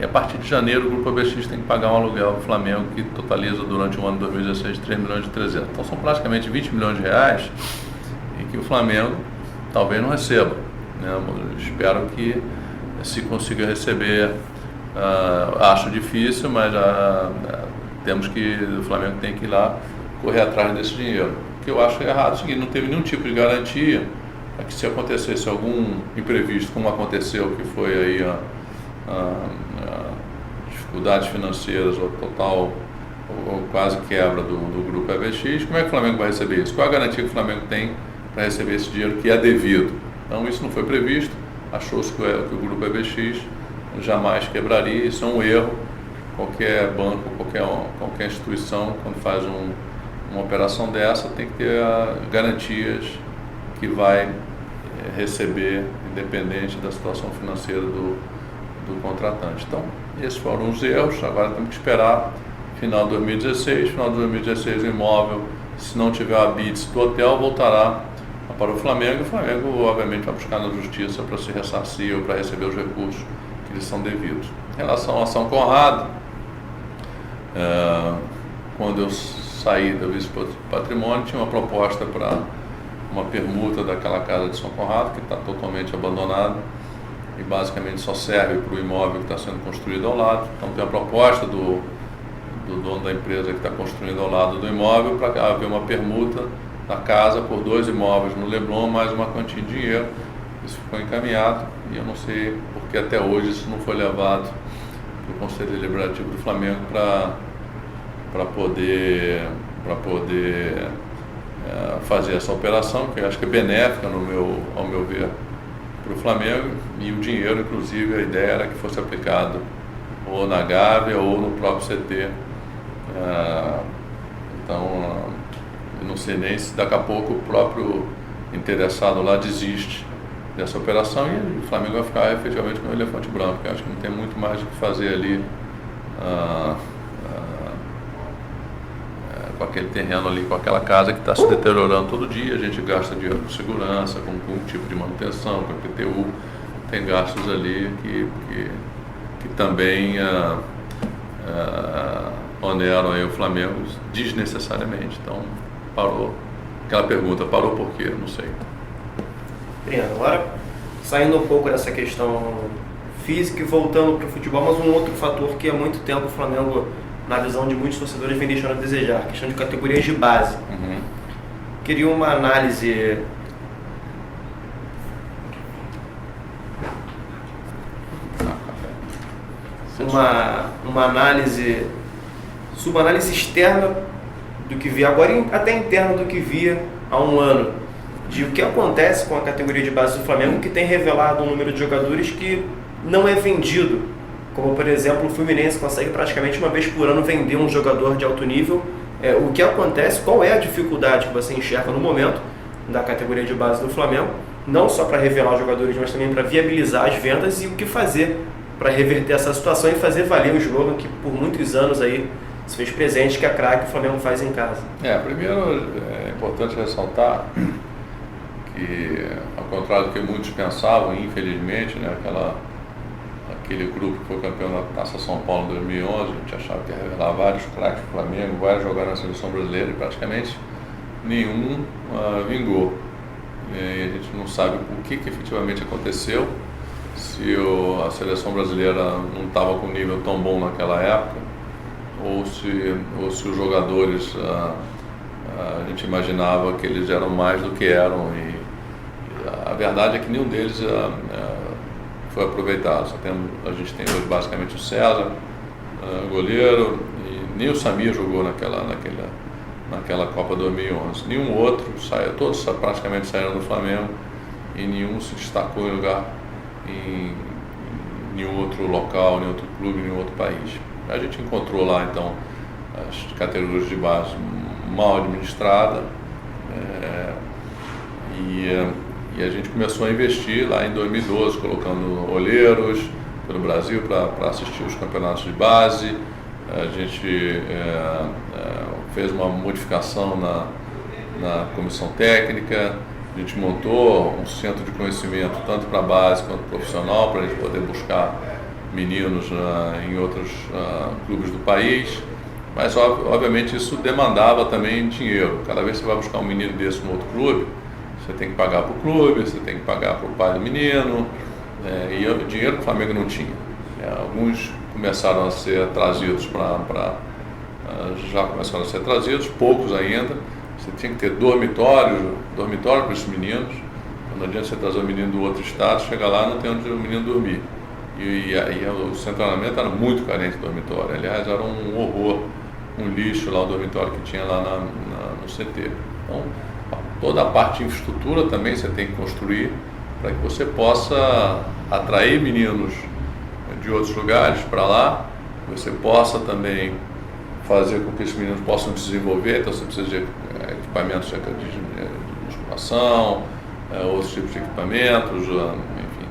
e a partir de janeiro o Grupo EBX tem que pagar um aluguel ao Flamengo que totaliza durante o ano de 2016 3 milhões e 300. Então são praticamente 20 milhões de reais e que o Flamengo talvez não receba, né? Eu espero que se consiga receber. Acho difícil, mas o Flamengo tem que ir lá correr atrás desse dinheiro. O que eu acho errado é o seguinte: não teve nenhum tipo de garantia para que, se acontecesse algum imprevisto, como aconteceu, que foi aí dificuldades financeiras ou total ou quase quebra do Grupo EBX, como é que o Flamengo vai receber isso? Qual a garantia que o Flamengo tem para receber esse dinheiro que é devido? Então isso não foi previsto, achou-se que o Grupo EBX jamais quebraria. Isso é um erro. Qualquer banco, qualquer instituição, quando faz uma operação dessa, tem que ter garantias que vai receber, independente da situação financeira do contratante. Então, esses foram os erros. Agora temos que esperar final de 2016. Final de 2016 o imóvel, se não tiver a BITS do hotel, voltará para o Flamengo. O Flamengo, obviamente, vai buscar na justiça para se ressarcir ou para receber os recursos que lhes são devidos. Em relação a São Conrado, quando eu saí do vice-patrimônio, tinha uma proposta para uma permuta daquela casa de São Conrado, que está totalmente abandonada, e basicamente só serve para o imóvel que está sendo construído ao lado. Então tem a proposta do dono da empresa que está construindo ao lado do imóvel para haver uma permuta da casa por 2 imóveis no Leblon, mais uma quantia de dinheiro. Isso ficou encaminhado e eu não sei porque até hoje isso não foi levado para o Conselho Deliberativo do Flamengo para poder fazer essa operação, que eu acho que é benéfica ao meu ver para o Flamengo, e o dinheiro, inclusive, a ideia era que fosse aplicado ou na Gávea ou no próprio CT. Então, eu não sei nem se daqui a pouco o próprio interessado lá desiste dessa operação e o Flamengo vai ficar efetivamente com o elefante branco. Eu acho que não tem muito mais o que fazer ali com aquele terreno ali, com aquela casa que está se deteriorando todo dia. A gente gasta dinheiro com segurança, com tipo de manutenção, com IPTU, tem gastos ali que também oneram aí o Flamengo desnecessariamente. Então parou. Aquela pergunta, parou por quê? Não sei. Adriano, agora saindo um pouco dessa questão física e voltando para o futebol, mas um outro fator que há muito tempo o Flamengo, na visão de muitos torcedores, vem deixando a desejar, a questão de categorias de base. Queria uma análise uma análise externa do que via agora e até interna do que via há um ano, de o que acontece com a categoria de base do Flamengo, que tem revelado um número de jogadores que não é vendido, como por exemplo o Fluminense consegue praticamente uma vez por ano vender um jogador de alto nível. O que acontece, qual é a dificuldade que você enxerga no momento da categoria de base do Flamengo, não só para revelar os jogadores, mas também para viabilizar as vendas, e o que fazer para reverter essa situação e fazer valer o slogan que por muitos anos aí se fez presente, que a craque o Flamengo faz em casa. Primeiro é importante ressaltar que, ao contrário do que muitos pensavam, infelizmente, né, aquele grupo que foi campeão da Taça São Paulo em 2011, a gente achava que ia revelar vários craques do Flamengo, vários jogaram na seleção brasileira e praticamente nenhum vingou. E a gente não sabe o que efetivamente aconteceu, se a seleção brasileira não estava com um nível tão bom naquela época, ou se os jogadores, a gente imaginava que eles eram mais do que eram, e a verdade é que nenhum deles foi aproveitado. A gente tem hoje basicamente o César, goleiro, e nem o Samir jogou naquela Copa 2011. Nenhum outro todos praticamente saíram do Flamengo e nenhum se destacou em lugar em nenhum outro local, nenhum outro clube, nenhum outro país. A gente encontrou lá então as categorias de base mal administradas, e a gente começou a investir lá em 2012, colocando olheiros pelo Brasil para assistir os campeonatos de base. A gente fez uma modificação na comissão técnica, a gente montou um centro de conhecimento tanto para a base quanto profissional, para a gente poder buscar meninos em outros clubes do país, mas obviamente isso demandava também dinheiro. Cada vez que você vai buscar um menino desse no outro clube, você tem que pagar para o clube, você tem que pagar para o pai do menino, e o dinheiro que o Flamengo não tinha. Alguns começaram a ser trazidos já começaram a ser trazidos, poucos ainda. Você tinha que ter dormitório para esses meninos. Não adianta você trazer o menino do outro estado, chegar lá e não tem onde o menino dormir. E aí o centro de treinamento era muito carente de dormitório. Aliás, era um horror, um lixo lá o dormitório que tinha lá no CT. Então, toda a parte de infraestrutura também você tem que construir para que você possa atrair meninos de outros lugares para lá, você possa também fazer com que esses meninos possam desenvolver. Então você precisa de equipamentos de musculação, outros tipos de equipamentos, enfim.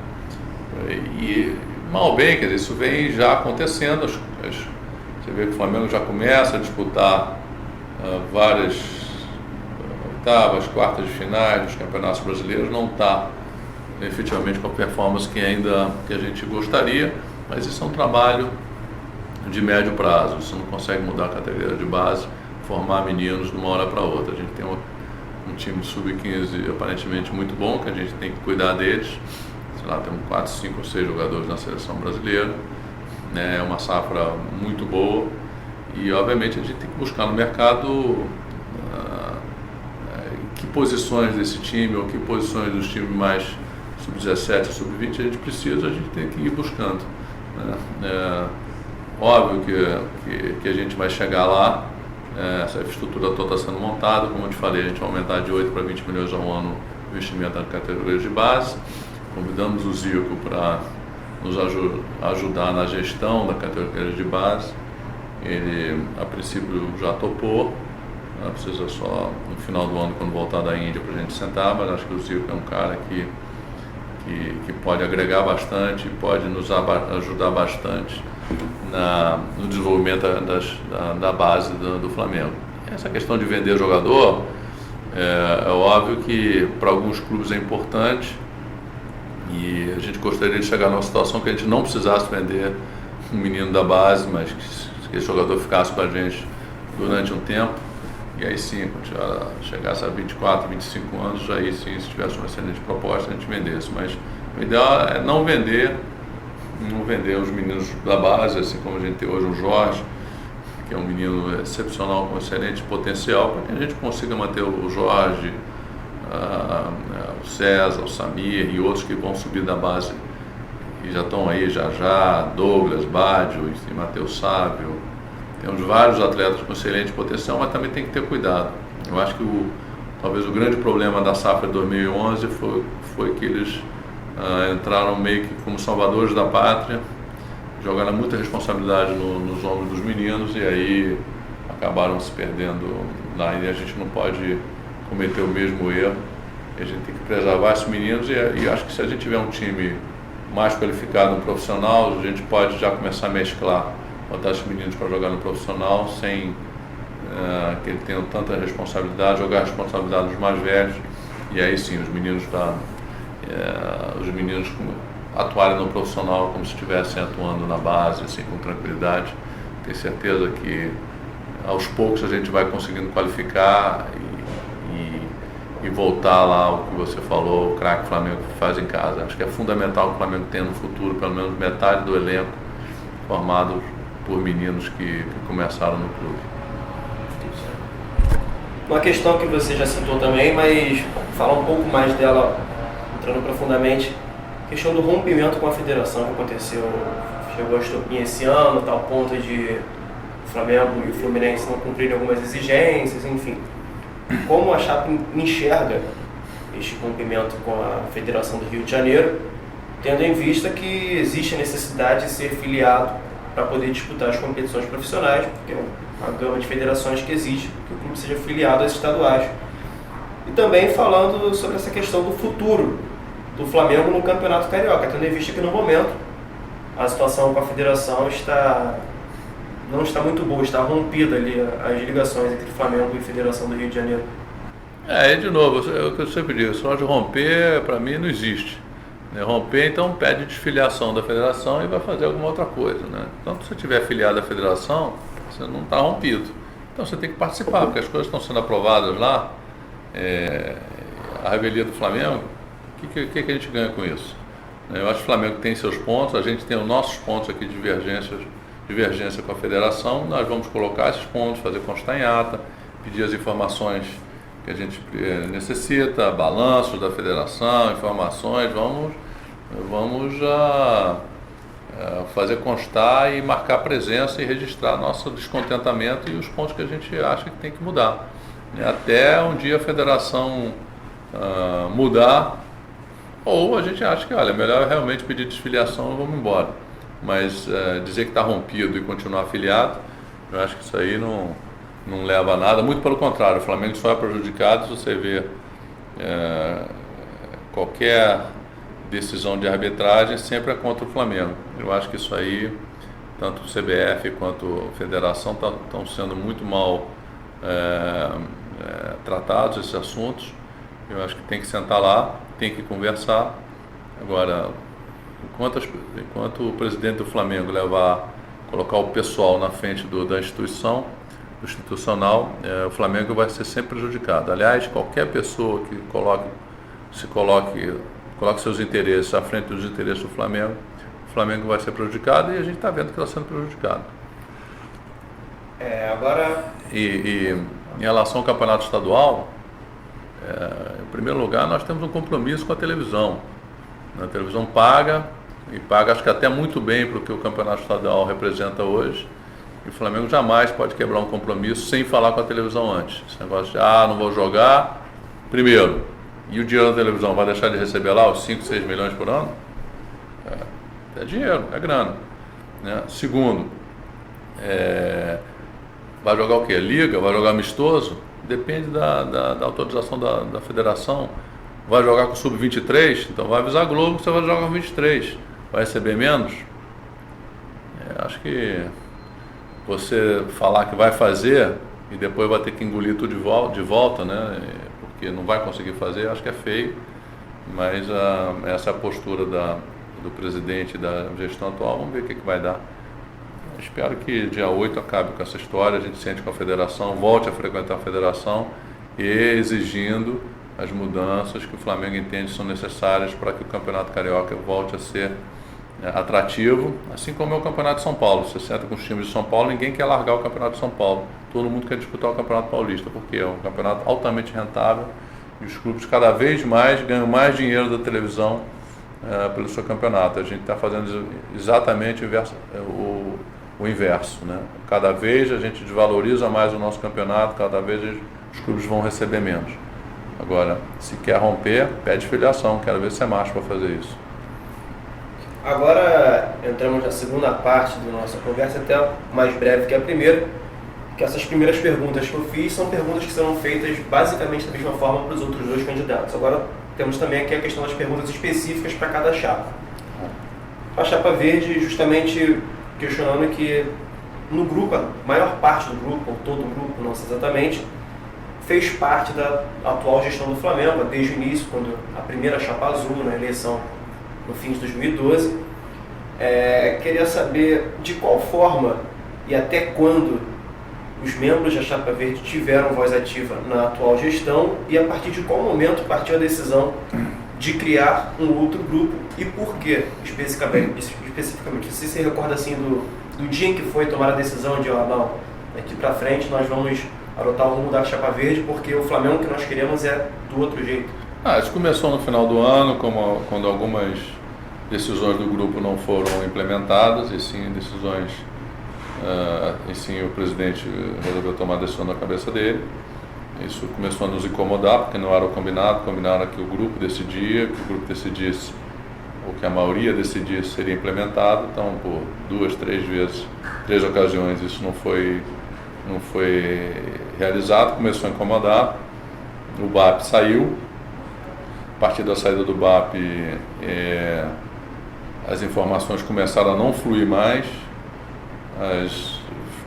E mal bem, quer dizer, isso vem já acontecendo. Você vê que o Flamengo já começa a disputar várias oitavas, quartas de finais dos campeonatos brasileiros, não está efetivamente com a performance que a gente gostaria, mas isso é um trabalho de médio prazo. Você não consegue mudar a categoria de base, formar meninos de uma hora para outra. A gente tem um time sub-15 aparentemente muito bom, que a gente tem que cuidar deles. sei lá, temos 4, 5 ou 6 jogadores na seleção brasileira, né? É uma safra muito boa e obviamente a gente tem que buscar no mercado que posições desse time ou que posições dos times mais sub-17, sub-20 a gente precisa, a gente tem que ir buscando, né? Óbvio que a gente vai chegar lá, essa infraestrutura toda está sendo montada, como eu te falei, a gente vai aumentar de 8 para 20 milhões ao ano o investimento nas categorias de base. Convidamos o Zico para nos ajudar na gestão da categoria de base. Ele, a princípio, já topou, precisa só no final do ano, quando voltar da Índia, para a gente sentar, mas acho que o Zico é um cara que pode agregar bastante, pode nos ajudar bastante no desenvolvimento da base do Flamengo. Essa questão de vender jogador, é óbvio que para alguns clubes é importante e a gente gostaria de chegar numa situação que a gente não precisasse vender um menino da base, mas que esse jogador ficasse com a gente durante um tempo. E aí sim, quando chegasse a 24, 25 anos, aí sim, se tivesse uma excelente proposta, a gente vendesse. Mas o ideal é não vender os meninos da base, assim como a gente tem hoje o Jorge, que é um menino excepcional com excelente potencial, para que a gente consiga manter o Jorge, o César, o Samir e outros que vão subir da base e já estão aí já, Douglas, Badio, Matheus Sábio. Temos vários atletas com excelente potencial, mas também tem que ter cuidado. Eu acho que talvez o grande problema da safra de 2011 foi que eles entraram meio que como salvadores da pátria, jogaram muita responsabilidade nos ombros dos meninos e aí acabaram se perdendo lá. E a gente não pode cometer o mesmo erro. A gente tem que preservar esses meninos e acho que se a gente tiver um time mais qualificado no profissional, a gente pode já começar a mesclar, botar esses meninos para jogar no profissional sem que eles tenham tanta responsabilidade, jogar a responsabilidade dos mais velhos e aí sim os meninos atuarem no profissional como se estivessem atuando na base, assim, com tranquilidade. Tenho certeza que aos poucos a gente vai conseguindo qualificar e voltar lá ao que você falou, o craque Flamengo que faz em casa. Acho que é fundamental que o Flamengo tenha no futuro pelo menos metade do elenco formado por meninos que começaram no clube. Uma questão que você já citou também, mas falar um pouco mais dela, entrando profundamente, questão do rompimento com a federação que aconteceu, chegou a estopim esse ano, tal ponto de o Flamengo e o Fluminense não cumprirem algumas exigências, enfim. Como a Chape enxerga este rompimento com a Federação do Rio de Janeiro, tendo em vista que existe a necessidade de ser filiado para poder disputar as competições profissionais, porque é uma gama de federações que existe, que o clube seja filiado às estaduais. E também falando sobre essa questão do futuro do Flamengo no Campeonato Carioca, tendo em vista que no momento a situação com a federação não está muito boa, está rompida ali as ligações entre Flamengo e Federação do Rio de Janeiro. De novo, é o que eu sempre digo, só de romper para mim não existe. Romper, então pede desfiliação da federação e vai fazer alguma outra coisa, né? Então, se você estiver afiliado à federação, você não está rompido. Então, você tem que participar, porque as coisas estão sendo aprovadas lá. A revelia do Flamengo, o que a gente ganha com isso? Eu acho que o Flamengo tem seus pontos, a gente tem os nossos pontos aqui de divergência com a federação. Nós vamos colocar esses pontos, fazer constar em ata, pedir as informações que a gente necessita, balanços da federação, informações, vamos fazer constar e marcar presença e registrar nosso descontentamento e os pontos que a gente acha que tem que mudar. Até um dia a federação mudar, ou a gente acha que, olha, é melhor realmente pedir desfiliação e vamos embora. Mas dizer que está rompido e continuar afiliado, eu acho que isso aí não leva a nada, muito pelo contrário, o Flamengo só é prejudicado se você vê qualquer decisão de arbitragem sempre é contra o Flamengo. Eu acho que isso aí, tanto o CBF quanto a Federação estão sendo muito mal tratados esses assuntos. Eu acho que tem que sentar lá, tem que conversar. Agora, enquanto o presidente do Flamengo colocar o pessoal na frente da instituição, institucional, o Flamengo vai ser sempre prejudicado. Aliás, qualquer pessoa que se coloque coloca seus interesses à frente dos interesses do Flamengo, o Flamengo vai ser prejudicado e a gente está vendo que está sendo prejudicado. Agora... E em relação ao campeonato estadual, em primeiro lugar, nós temos um compromisso com a televisão. A televisão paga, e paga acho que até muito bem para o que o campeonato estadual representa hoje. E o Flamengo jamais pode quebrar um compromisso sem falar com a televisão antes. Esse negócio de, não vou jogar, primeiro, e o dinheiro da televisão vai deixar de receber lá os 5, 6 milhões por ano? É dinheiro, é grana. Né? Segundo, vai jogar o quê? Liga? Vai jogar amistoso? Depende da autorização da federação. Vai jogar com o Sub-23? Então vai avisar a Globo que você vai jogar com o 23. Vai receber menos? Acho que você falar que vai fazer e depois vai ter que engolir tudo de volta, né? Porque não vai conseguir fazer, acho que é feio. Mas essa é a postura do presidente e da gestão atual. Vamos ver o que vai dar. Espero que dia 8 acabe com essa história, a gente sente com a federação, volte a frequentar a federação e exigindo as mudanças que o Flamengo entende são necessárias para que o Campeonato Carioca volte a ser atrativo, assim como é o Campeonato de São Paulo. Você senta com os times de São Paulo, ninguém quer largar o Campeonato de São Paulo. Todo mundo quer disputar o Campeonato Paulista, porque é um campeonato altamente rentável e os clubes cada vez mais ganham mais dinheiro da televisão pelo seu campeonato. A gente está fazendo exatamente o inverso, né? Cada vez a gente desvaloriza mais o nosso campeonato, cada vez os clubes vão receber menos. Agora, se quer romper, pede filiação, quero ver se é macho para fazer isso. Agora entramos na segunda parte da nossa conversa, até mais breve que a primeira, que essas primeiras perguntas que eu fiz são perguntas que serão feitas basicamente da mesma forma para os outros dois candidatos. Agora temos também aqui a questão das perguntas específicas para cada chapa. A chapa verde, justamente questionando que no grupo, a maior parte do grupo, ou todo o grupo, não sei exatamente, fez parte da atual gestão do Flamengo, desde o início, quando a primeira chapa azul, na eleição no fim de 2012. Queria saber de qual forma e até quando os membros da chapa verde tiveram voz ativa na atual gestão e a partir de qual momento partiu a decisão de criar um outro grupo e por que especificamente. Você se recorda assim do dia em que foi tomar a decisão de, não, daqui para frente nós vamos adotar o rumo da chapa verde porque o Flamengo que nós queremos é do outro jeito? Isso começou no final do ano, quando algumas decisões do grupo não foram implementadas, e sim decisões, e sim o presidente resolveu tomar a decisão na cabeça dele. Isso começou a nos incomodar, porque não era o combinaram que o grupo decidia, que o grupo decidisse, ou que a maioria decidisse seria implementado. Então, por 2, 3 ocasiões, isso não foi realizado, começou a incomodar. O BAP saiu. A partir da saída do BAP, as informações começaram a não fluir mais,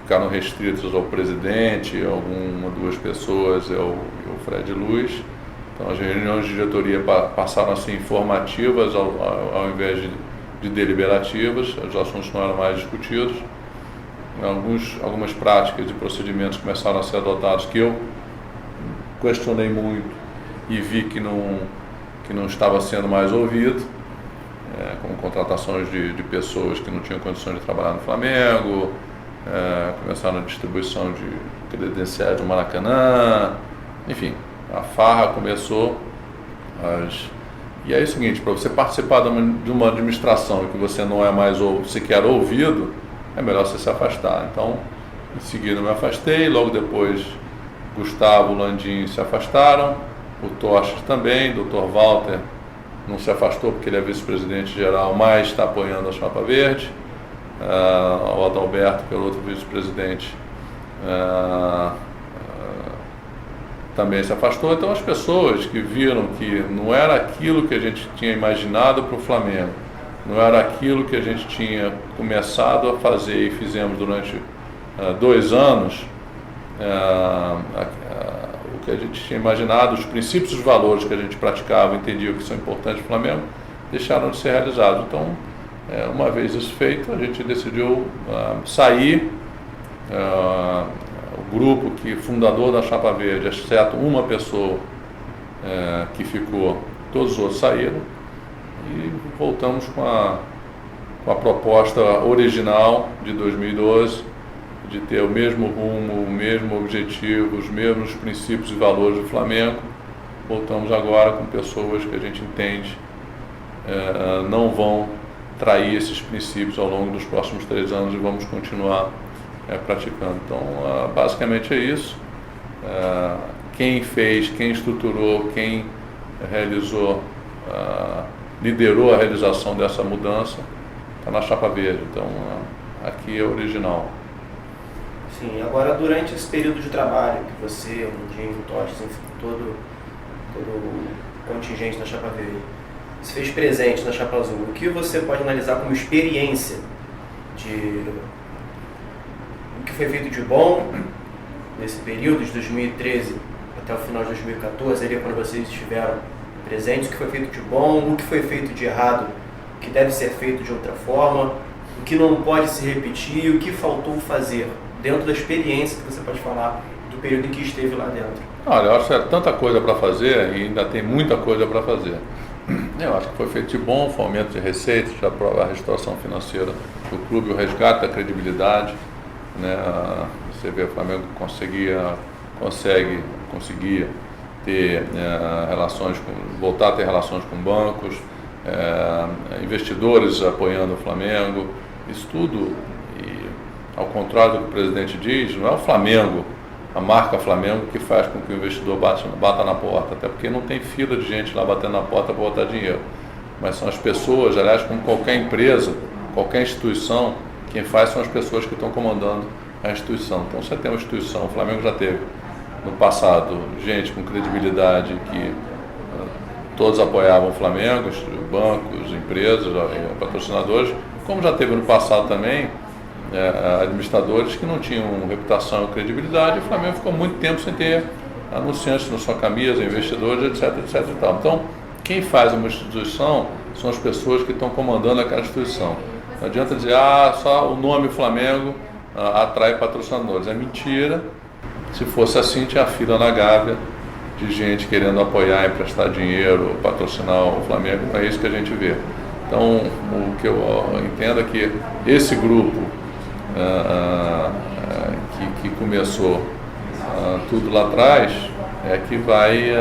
ficaram restritas ao presidente, uma, 2 pessoas, e o Fred Luz. Então as reuniões de diretoria passaram a ser informativas ao invés de deliberativas, os assuntos não eram mais discutidos. Algumas práticas e procedimentos começaram a ser adotados que eu questionei muito e vi que não estava sendo mais ouvido, como contratações de pessoas que não tinham condições de trabalhar no Flamengo, começaram a distribuição de credenciais do Maracanã, enfim, a farra começou. E aí é o seguinte, para você participar de uma administração em que você não é mais sequer ouvido, é melhor você se afastar. Então, em seguida eu me afastei, logo depois Gustavo, Landim se afastaram, o Tochas também, o Dr. Walter não se afastou porque ele é vice-presidente geral, mas está apoiando a chapa verde. O Adalberto, que é o outro vice-presidente, também se afastou. Então as pessoas que viram que não era aquilo que a gente tinha imaginado para o Flamengo, não era aquilo que a gente tinha começado a fazer e fizemos durante 2 anos, o que a gente tinha imaginado, os princípios e os valores que a gente praticava, entendia que são importantes para o Flamengo, deixaram de ser realizados. Então, uma vez isso feito, a gente decidiu sair. O grupo fundador da Chapa Verde, exceto uma pessoa que ficou, todos os outros saíram. e voltamos com a proposta original de 2012, de ter o mesmo rumo, o mesmo objetivo, os mesmos princípios e valores do Flamengo. Voltamos agora com pessoas que a gente entende não vão trair esses princípios ao longo dos próximos 3 anos e vamos continuar praticando. Então, basicamente é isso. Quem fez, quem estruturou, quem realizou, liderou a realização dessa mudança está na chapa verde. Então, aqui é original. Sim, agora durante esse período de trabalho que você, o Mundinho, o Tostes, enfim, todo o contingente da chapa verde se fez presente na chapa azul, o que você pode analisar como experiência de o que foi feito de bom nesse período de 2013 até o final de 2014, ali quando vocês estiveram presentes, o que foi feito de bom, o que foi feito de errado, o que deve ser feito de outra forma, o que não pode se repetir, o que faltou fazer dentro da experiência que você pode falar do período em que esteve lá dentro? Olha, eu acho que é tanta coisa para fazer e ainda tem muita coisa para fazer. Eu acho que foi feito de bom, foi aumento de receitas, a restauração financeira do clube, o resgate da credibilidade, né? Você vê, o Flamengo conseguia ter voltar a ter relações com bancos, investidores apoiando o Flamengo, isso tudo, e ao contrário do que o presidente diz, não é o Flamengo, a marca Flamengo, que faz com que o investidor bata na porta, até porque não tem fila de gente lá batendo na porta para botar dinheiro, mas são as pessoas, aliás, como qualquer empresa, qualquer instituição, quem faz são as pessoas que estão comandando a instituição. Então você tem uma instituição, o Flamengo já teve no passado gente com credibilidade que todos apoiavam o Flamengo, bancos, empresas, patrocinadores, como já teve no passado também administradores que não tinham reputação e credibilidade, e o Flamengo ficou muito tempo sem ter anunciantes na sua camisa, investidores, etc e tal. Então, quem faz uma instituição são as pessoas que estão comandando aquela instituição. Não adianta dizer, só o nome Flamengo atrai patrocinadores. É mentira. Se fosse assim, tinha fila na Gávea de gente querendo apoiar, emprestar dinheiro, patrocinar o Flamengo. É isso que a gente vê. Então, o que eu entendo é que esse grupo que começou tudo lá atrás é que vai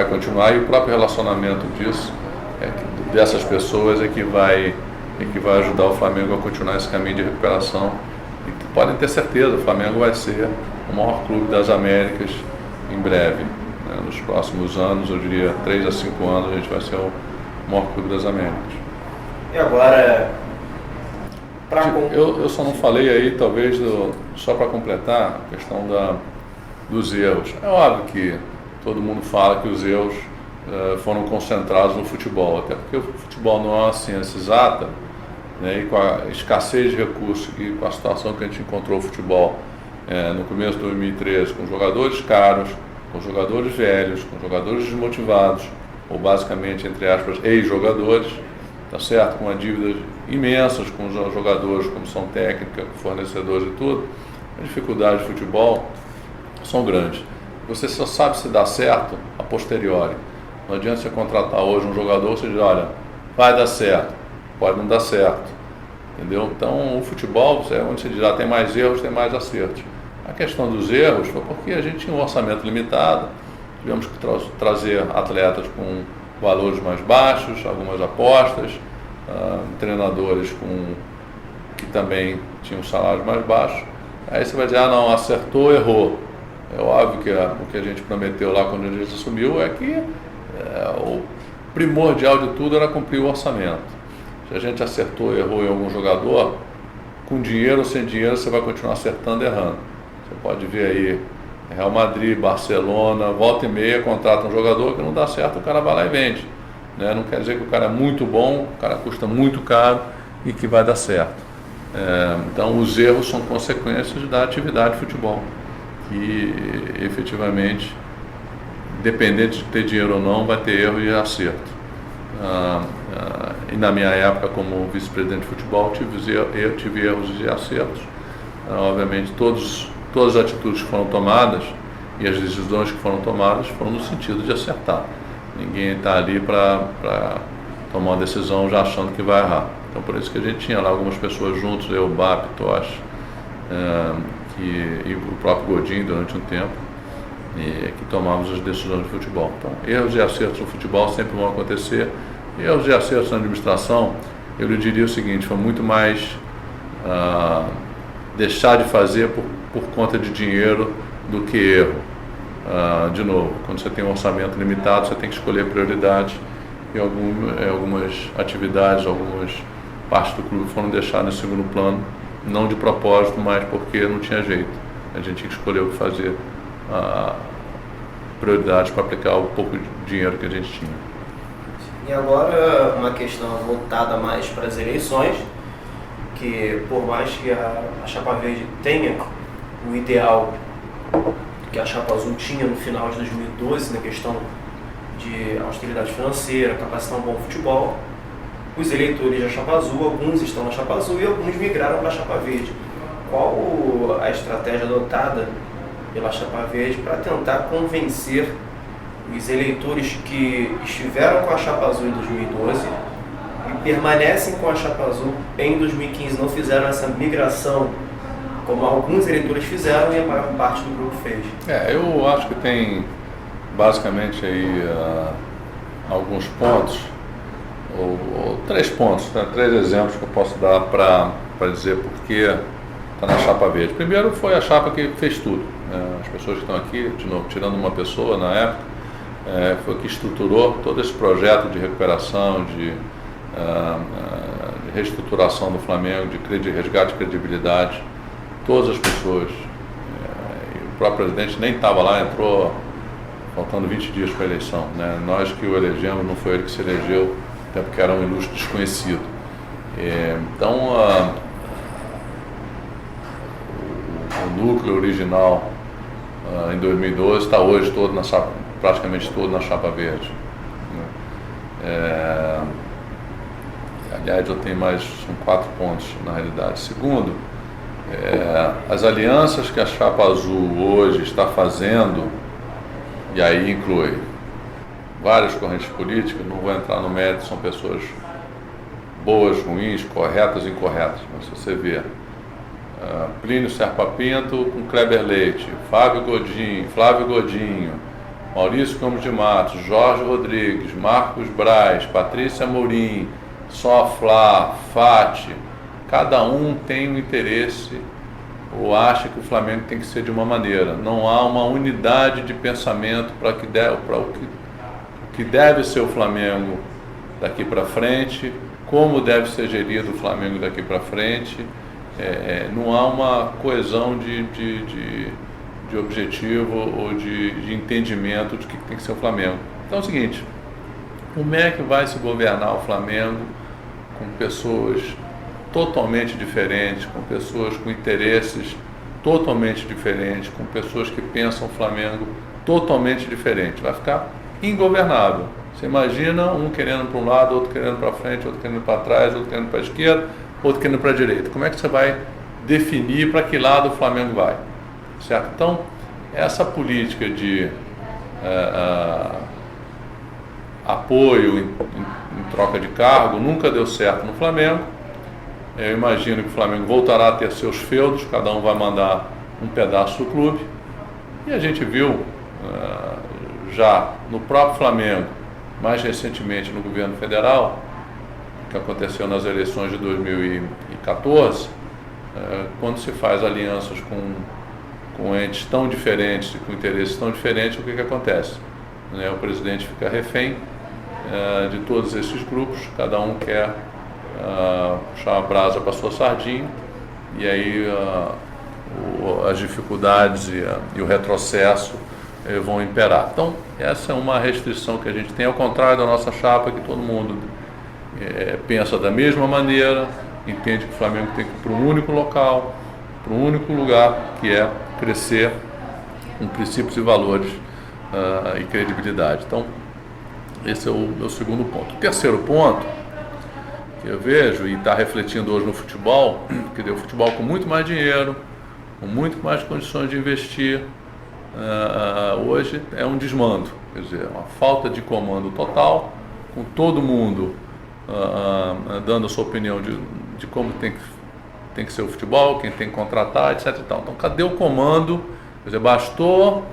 continuar, e o próprio relacionamento dessas pessoas é que vai ajudar o Flamengo a continuar esse caminho de recuperação. E podem ter certeza, o Flamengo vai ser o maior clube das Américas em breve, né? Nos próximos anos, eu diria 3 a 5 anos, a gente vai ser o maior clube das Américas. E agora, eu só não falei aí, talvez, só para completar, a questão dos erros. É óbvio que todo mundo fala que os erros foram concentrados no futebol, até porque o futebol não é uma ciência exata, né? E com a escassez de recursos e com a situação que a gente encontrou o futebol no começo de 2013, com jogadores caros, com jogadores velhos, com jogadores desmotivados, ou basicamente, entre aspas, ex-jogadores, tá certo? Com dívidas imensas com os jogadores, comissão técnica, fornecedores e tudo, as dificuldades de futebol são grandes. Você só sabe se dá certo a posteriori. Não adianta você contratar hoje um jogador, você diz, olha, vai dar certo, pode não dar certo, entendeu? Então, o futebol é onde você diz, tem mais erros, tem mais acertos. A questão dos erros foi porque a gente tinha um orçamento limitado, tivemos que trazer atletas com valores mais baixos, algumas apostas, treinadores que também tinham salários mais baixos. Aí você vai dizer, não, acertou, errou. É óbvio que o que a gente prometeu lá quando a gente assumiu é que o primordial de tudo era cumprir o orçamento. Se a gente acertou, errou em algum jogador, com dinheiro ou sem dinheiro você vai continuar acertando e errando. Você pode ver aí Real Madrid, Barcelona, volta e meia, contrata um jogador que não dá certo, o cara vai lá e vende. Né? Não quer dizer que o cara é muito bom, o cara custa muito caro e que vai dar certo. Então, os erros são consequências da atividade de futebol, que efetivamente, independente de ter dinheiro ou não, vai ter erro e acerto. E na minha época, como vice-presidente de futebol, eu tive erros e acertos. Obviamente, todas as atitudes que foram tomadas e as decisões que foram tomadas foram no sentido de acertar. Ninguém está ali para tomar uma decisão já achando que vai errar. Então, por isso que a gente tinha lá algumas pessoas juntos, eu, Bap, Tosh, e o próprio Godinho durante um tempo, que tomávamos as decisões de futebol. Então, erros e acertos no futebol sempre vão acontecer. Erros e acertos na administração, eu lhe diria o seguinte, foi muito mais deixar de fazer por conta de dinheiro do que erro. De novo, quando você tem um orçamento limitado, você tem que escolher prioridades e algumas atividades, algumas partes do clube foram deixadas em segundo plano, não de propósito, mas porque não tinha jeito. A gente tinha que escolher o que fazer, prioridades para aplicar o pouco de dinheiro que a gente tinha. E agora uma questão voltada mais para as eleições, que por mais que a Chapa Verde tenha o ideal que a Chapa Azul tinha no final de 2012, na questão de austeridade financeira, capacitar um bom futebol, os eleitores da Chapa Azul, alguns estão na Chapa Azul e alguns migraram para a Chapa Verde. Qual a estratégia adotada pela Chapa Verde para tentar convencer os eleitores que estiveram com a Chapa Azul em 2012 e permanecem com a Chapa Azul em 2015, não fizeram essa migração como alguns eleitores fizeram e a maior parte do grupo fez? Eu acho que tem basicamente aí alguns pontos, ou 3 pontos, 3 exemplos que eu posso dar para dizer por que está na Chapa Verde. Primeiro foi a chapa que fez tudo. As pessoas que estão aqui, de novo, tirando uma pessoa na época, foi que estruturou todo esse projeto de recuperação, de reestruturação do Flamengo, de resgate de credibilidade. Todas as pessoas, o próprio presidente nem estava lá, entrou faltando 20 dias para a eleição. Nós que o elegemos, não foi ele que se elegeu, até porque era um ilustre desconhecido. Então, o núcleo original em 2012 está hoje todo praticamente todo na Chapa Verde. Aliás, eu tenho são 4 pontos na realidade. Segundo, as alianças que a Chapa Azul hoje está fazendo, e aí inclui várias correntes políticas, não vou entrar no mérito, são pessoas boas, ruins, corretas e incorretas, mas se você vê Plínio Serpa Pinto com Kleber Leite, Flávio Godinho, Maurício Campos de Matos, Jorge Rodrigues, Marcos Braz, Patrícia Mourim, Soflá, Fati, cada um tem um interesse ou acha que o Flamengo tem que ser de uma maneira. Não há uma unidade de pensamento para o que deve ser o Flamengo daqui para frente, como deve ser gerido o Flamengo daqui para frente. Não há uma coesão de objetivo ou de entendimento de que tem que ser o Flamengo. Então é o seguinte, como é que vai se governar o Flamengo com pessoas totalmente diferentes, com pessoas com interesses totalmente diferentes, com pessoas que pensam o Flamengo totalmente diferente? Vai ficar ingovernável. Você imagina um querendo para um lado, outro querendo para frente, outro querendo para trás, outro querendo para a esquerda, outro querendo para a direita. Como é que você vai definir para que lado o Flamengo vai? Certo? Então, essa política de apoio em troca de cargo nunca deu certo no Flamengo. Eu imagino que o Flamengo voltará a ter seus feudos, cada um vai mandar um pedaço do clube. E a gente viu já no próprio Flamengo, mais recentemente no governo federal, que aconteceu nas eleições de 2014, quando se faz alianças com entes tão diferentes e com interesses tão diferentes, o que acontece? O presidente fica refém de todos esses grupos, cada um quer puxar a brasa para a sua sardinha, e aí as dificuldades e o retrocesso vão imperar. Então, essa é uma restrição que a gente tem, ao contrário da nossa chapa, que todo mundo pensa da mesma maneira, entende que o Flamengo tem que ir para um único local, para um único lugar, que é crescer com princípios e valores e credibilidade. Então, esse é o meu segundo ponto. O terceiro ponto que eu vejo e está refletindo hoje no futebol, que deu futebol com muito mais dinheiro, com muito mais condições de investir, hoje é um desmando, quer dizer, uma falta de comando total, com todo mundo dando a sua opinião de como tem que ser o futebol, quem tem que contratar, etc. e tal. Então, cadê o comando? Quer dizer, bastou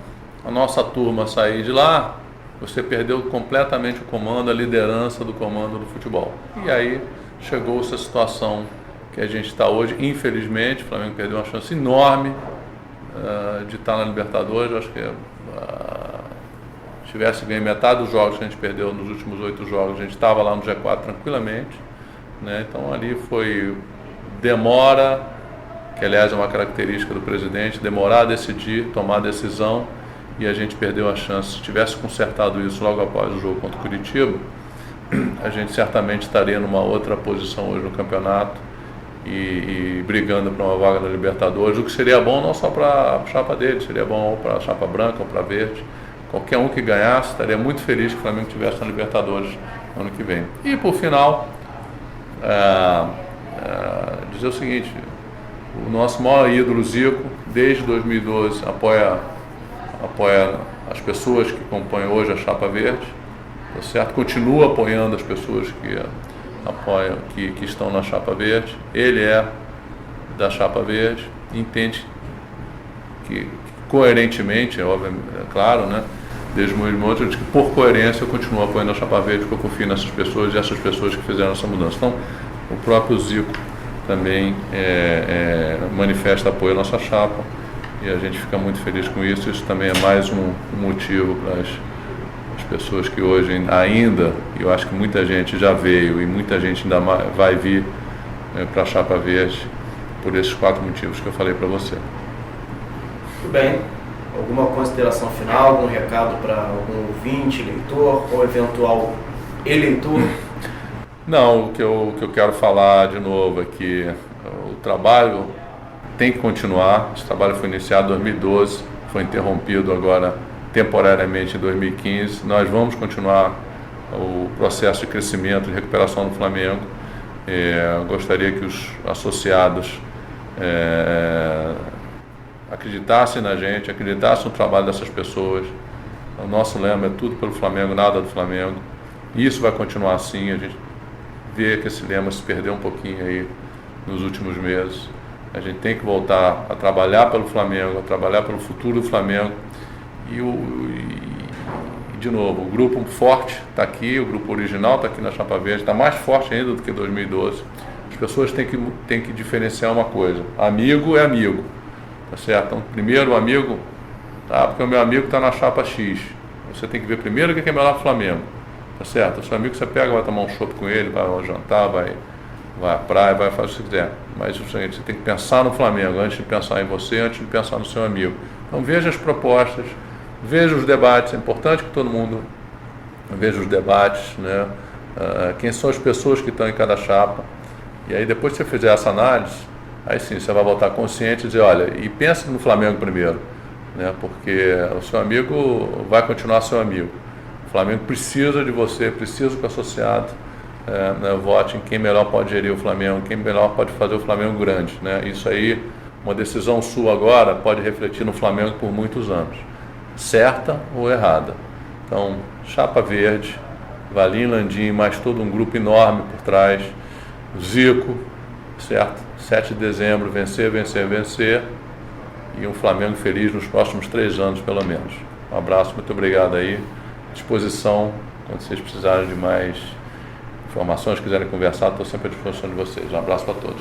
a nossa turma sair de lá, você perdeu completamente o comando, a liderança do comando do futebol. E aí chegou essa situação que a gente está hoje. Infelizmente, o Flamengo perdeu uma chance enorme de estar na Libertadores. Eu acho que tivesse ganho metade dos jogos que a gente perdeu nos últimos 8 jogos, a gente estava lá no G4 tranquilamente, né? Então ali foi demora, que aliás é uma característica do presidente, demorar a decidir, tomar a decisão, e a gente perdeu a chance. Se tivesse consertado isso logo após o jogo contra o Curitiba, a gente certamente estaria numa outra posição hoje no campeonato e brigando para uma vaga na Libertadores, o que seria bom não só para a chapa dele, seria bom ou para a chapa branca ou para a verde. Qualquer um que ganhasse, estaria muito feliz que o Flamengo estivesse na Libertadores ano que vem. E por final, dizer o seguinte: o nosso maior ídolo, Zico, desde 2012 apoia as pessoas que compõem hoje a chapa verde, tá certo? Continua apoiando as pessoas que apoiam, que estão na chapa verde. Ele é da chapa verde, entende que coerentemente, é óbvio, é claro, né? Desde muito que por coerência eu continuo apoiando a chapa verde, porque eu confio nessas pessoas e essas pessoas que fizeram essa mudança. Então, o próprio Zico também manifesta apoio à nossa chapa, e a gente fica muito feliz com isso. Isso também é mais um motivo para as pessoas que hoje ainda, e eu acho que muita gente já veio e muita gente ainda vai vir para a chapa verde, por esses 4 motivos que eu falei para você. Muito bem. Alguma consideração final, algum recado para algum ouvinte, leitor ou eventual eleitor? Não, o que eu quero falar de novo é que o trabalho tem que continuar. Esse trabalho foi iniciado em 2012, foi interrompido agora temporariamente em 2015. Nós vamos continuar o processo de crescimento, de recuperação do Flamengo. Gostaria que os associados acreditassem na gente, acreditassem no trabalho dessas pessoas. O nosso lema é tudo pelo Flamengo, nada do Flamengo. E isso vai continuar assim. A gente vê que esse lema se perdeu um pouquinho aí nos últimos meses. A gente tem que voltar a trabalhar pelo Flamengo, a trabalhar pelo futuro do Flamengo. E de novo, o grupo forte está aqui, o grupo original está aqui na Chapa Verde, está mais forte ainda do que 2012. As pessoas têm que diferenciar uma coisa: amigo é amigo. Tá certo? Então, primeiro o amigo, porque o meu amigo está na chapa X. Você tem que ver primeiro o que é melhor para o Flamengo. Tá certo? O seu amigo você pega, vai tomar um chopp com ele, vai ao jantar, vai à praia, vai fazer o que você quiser. Mas você tem que pensar no Flamengo antes de pensar em você, antes de pensar no seu amigo. Então veja as propostas, veja os debates. É importante que todo mundo veja os debates, né? Quem são as pessoas que estão em cada chapa. E aí depois que você fizer essa análise, aí sim, você vai voltar consciente e dizer, olha, e pense no Flamengo primeiro, né? Porque o seu amigo vai continuar seu amigo. O Flamengo precisa de você, precisa que o associado vote em quem melhor pode gerir o Flamengo, quem melhor pode fazer o Flamengo grande, né? Isso aí, uma decisão sua agora pode refletir no Flamengo por muitos anos, certa ou errada. Então, chapa verde, Valim, Landim, mais todo um grupo enorme por trás, Zico, certo? 7 de dezembro, vencer, vencer, vencer, e um Flamengo feliz nos próximos 3 anos, pelo menos. Um abraço, muito obrigado aí, disposição, quando vocês precisarem de mais informações, quiserem conversar, estou sempre à disposição de vocês. Um abraço para todos.